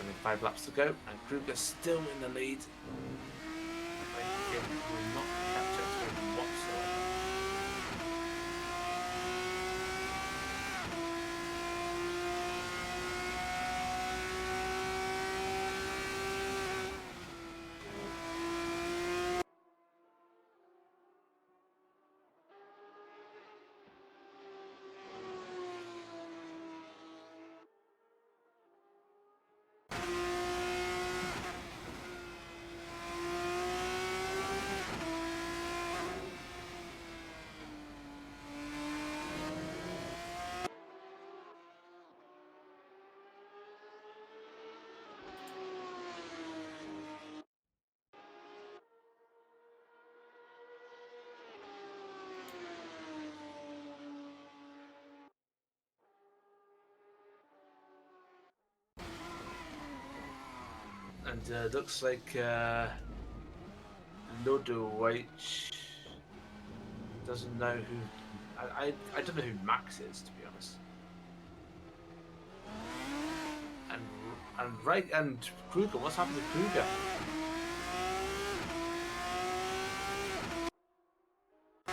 Only 5 laps to go, and Kruger still in the lead. Kid will not catch up to him whatsoever. And looks like Ludwig doesn't know who. I don't know who Max is, to be honest. And Kruger, what's happened to Kruger? I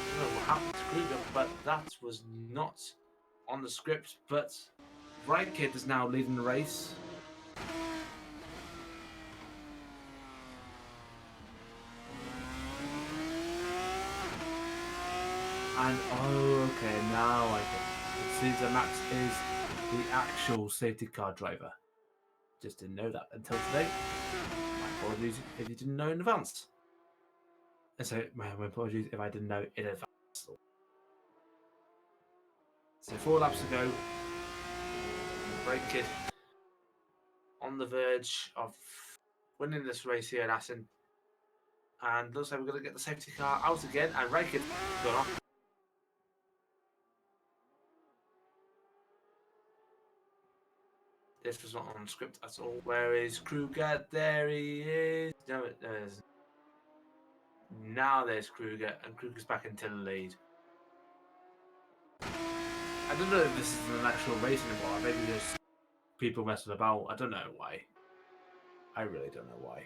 don't know what happened to Kruger, but that was not on the script. But Right Kid is now leading the race. And okay, now I get it. It seems that Max is the actual safety car driver. Just didn't know that until today. My apologies if you didn't know in advance. And so, my apologies if I didn't know in advance. So 4 laps to go. Raikid on the verge of winning this race here at Assen. And looks like we're going to get the safety car out again. And Raikid gone off. This was not on script at all. Where is Kruger? There he is. No, there's. Now there's Kruger, and Kruger's back into the lead. I don't know if this is an actual race anymore. Maybe there's people messing about. I don't know why. I really don't know why.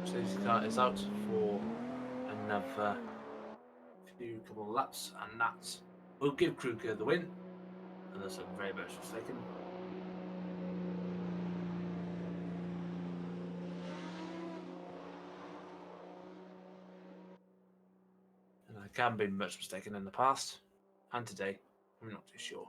Safety car is out for another few couple of laps, and that will give Kruger the win, unless I'm very much mistaken. And I can be much mistaken in the past, and today, I'm not too sure.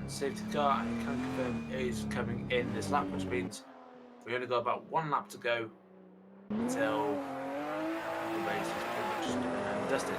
Safety car, I can confirm, is coming in this lap, which means we only got about 1 lap to go until the race is pretty much done and dusted.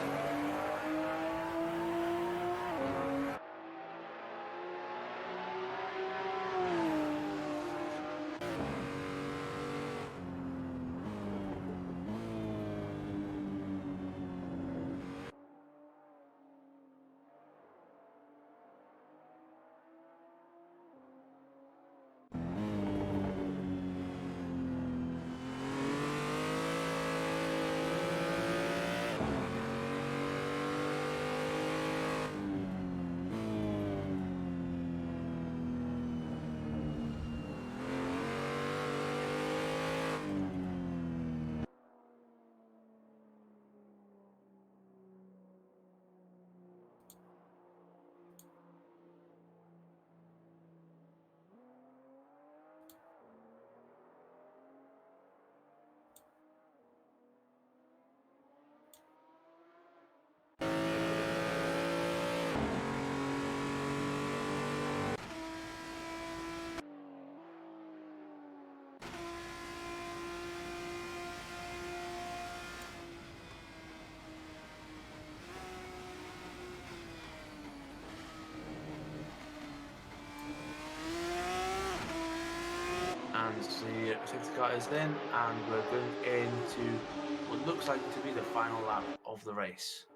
The safety car is in, and we're going into what looks like to be the final lap of the race.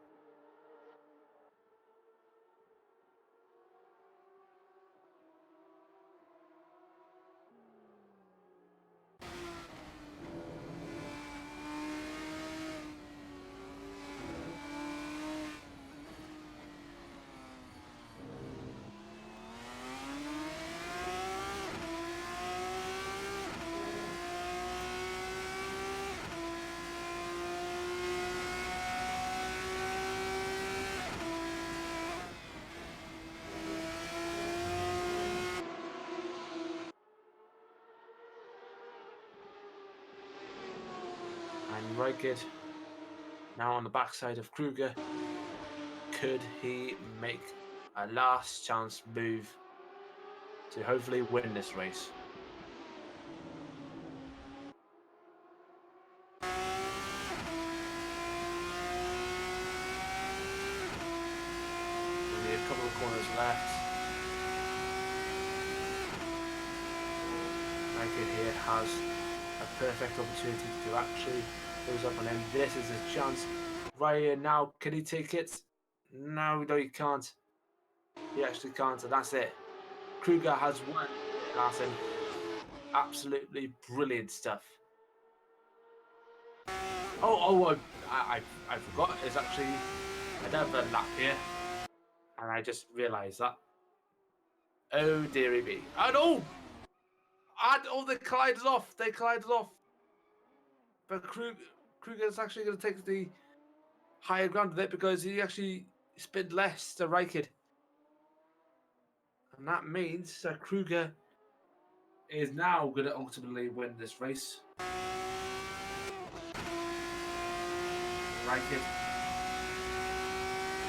And Raikid now on the backside of Kruger. Could he make a last chance move to hopefully win this race? Only a couple of corners left. Raikid here has a perfect opportunity to actually close up on him. This is his chance. Right here now, can he take it? No, he can't. He actually can't, and that's it. Kruger has won in Assen. Absolutely brilliant stuff. I forgot. There's actually another lap here, and I just realised that. Oh dearie me! They collided off. They collided off. But Kruger's actually going to take the higher ground with it because he actually spent less to Raikid. And that means that Kruger is now going to ultimately win this race. Raikid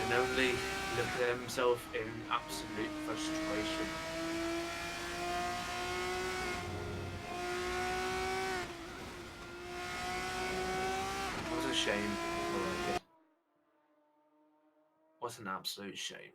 can only look at himself in absolute frustration. What a shame for Raikid. What an absolute shame.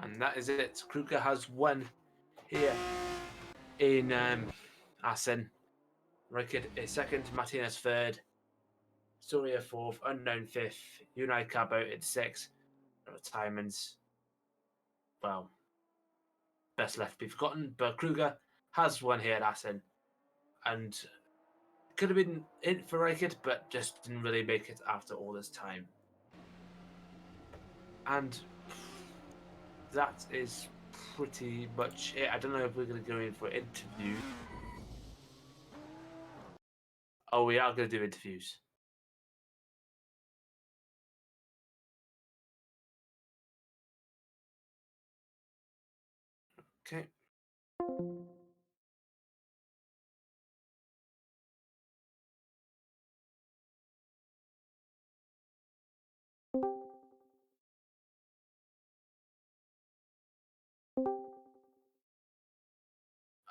And that is it. Kruger has won here in Assen. Raikid is second, Martinez third, Soria fourth, Unknown fifth, Unai Cabo in sixth. Retirements, well, best left to be forgotten. But Kruger has won here at Assen, and could have been in for Raikid, but just didn't really make it after all this time. And that is pretty much it. I don't know if we're going to go in for interview. Oh, we are going to do interviews. Okay.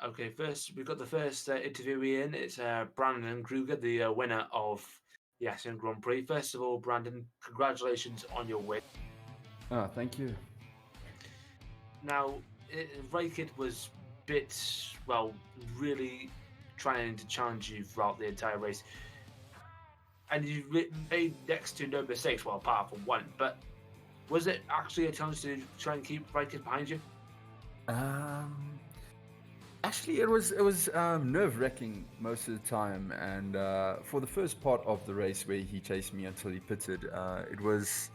Okay, first we've got the first interviewee in. It's Brandon Kruger, the winner of the Assen Grand Prix. First of all, Brandon, congratulations on your win. Oh, thank you. Now, Raikid was really trying to challenge you throughout the entire race. And you made next to no mistakes, well, apart from one. But was it actually a challenge to try and keep Raikid behind you? Actually, it was nerve-wracking most of the time, and for the first part of the race where he chased me until he pitted, it was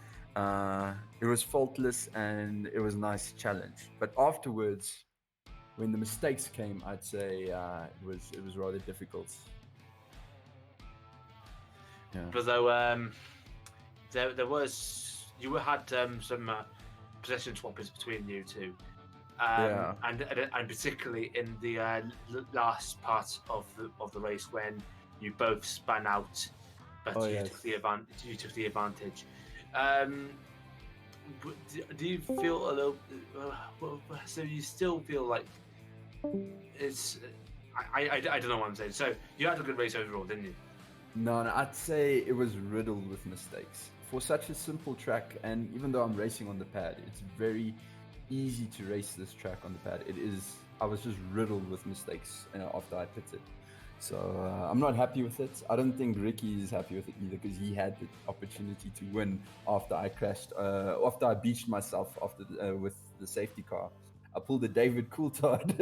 faultless and it was a nice challenge. But afterwards, when the mistakes came, I'd say it was rather difficult. Yeah. But though there was you had some possession swappers between you two, Yeah. and particularly in the last part of the race when you both span out, but Oh you yes. took the advantage. You took the advantage. Um, do you feel a little? So you still feel like it's. I don't know what I'm saying. So you had a good race overall, didn't you? No, no, I'd say it was riddled with mistakes. For such a simple track, and even though I'm racing on the pad, it's very easy to race this track on the pad. It is. I was just riddled with mistakes after I pitted. So I'm not happy with it. I don't think Ricky is happy with it either because he had the opportunity to win after I crashed, after I beached myself with the safety car. I pulled a David Coulthard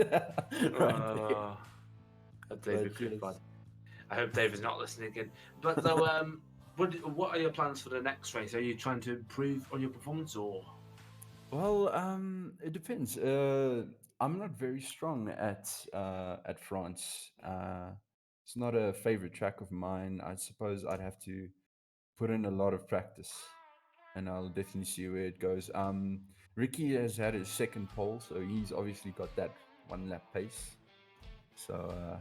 right there. David But Coulthard. yes. I hope David's not listening again. But though, what are your plans for the next race? Are you trying to improve on your performance, or? Well, it depends. I'm not very strong at France. It's not a favorite track of mine. I suppose I'd have to put in a lot of practice, and I'll definitely see where it goes. Ricky has had his second pole, so he's obviously got that one lap pace. So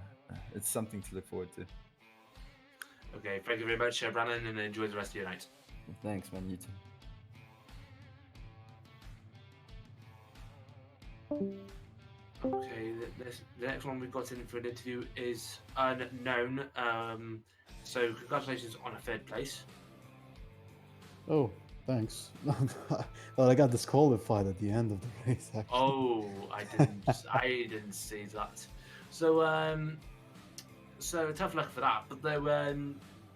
it's something to look forward to. Okay, thank you very much, Brandon, and enjoy the rest of your night. Thanks, man. You too. Okay, the next one we've got in for an interview is unknown. So congratulations on a third place. Oh, thanks. Well, I got disqualified at the end of the race. Actually. Oh, I didn't see that. So tough luck for that. But though,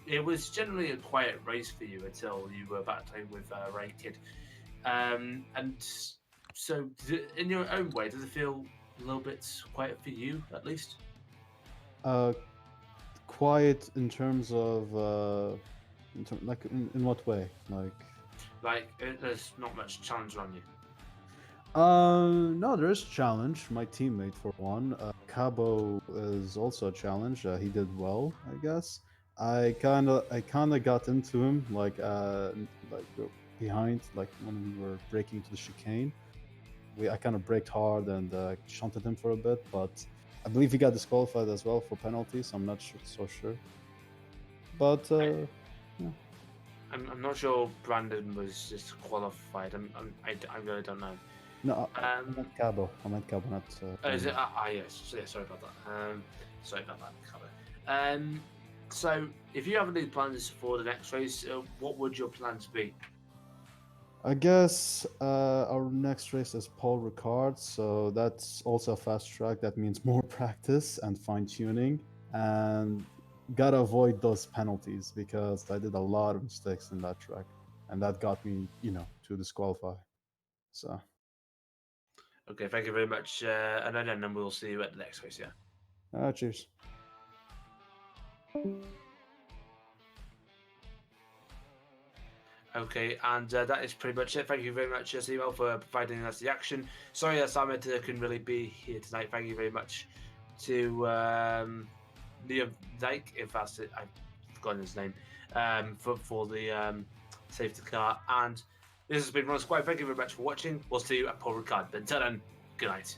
it was generally a quiet race for you until you were battling with Ray Kid. And so, in your own way, does it feel a little bit quiet for you, at least? Quiet in terms of in what way? Like, there's not much challenge on you. No, there is a challenge. My teammate, for one, Cabo is also a challenge. He did well, I guess. I kind of got into him behind, like when we were breaking to the chicane. I kind of braked hard and shunted him for a bit, but I believe he got disqualified as well for penalties. I'm not so sure. But yeah. I'm not sure Brandon was just qualified. I really don't know. No, I meant Cabo. not. Is it? Yes. Yeah, sorry about that. Sorry about that, Cabo. So, if you have any plans for the next race, what would your plans be? I guess our next race is Paul Ricard, so that's also a fast track. That means more practice and fine tuning, and gotta avoid those penalties because I did a lot of mistakes in that track, and that got me, to disqualify. So. Okay, thank you very much, and then we'll see you at the next race. Yeah. Cheers. Okay, and that is pretty much it. Thank you very much, Cemal, for providing us the action. Sorry, Ahmed couldn't really be here tonight. Thank you very much to Liam Dyke, if that's it. I've forgotten his name, for the safety car. And this has been Ron Squire. Thank you very much for watching. We'll see you at Paul Ricard. Until then, good night.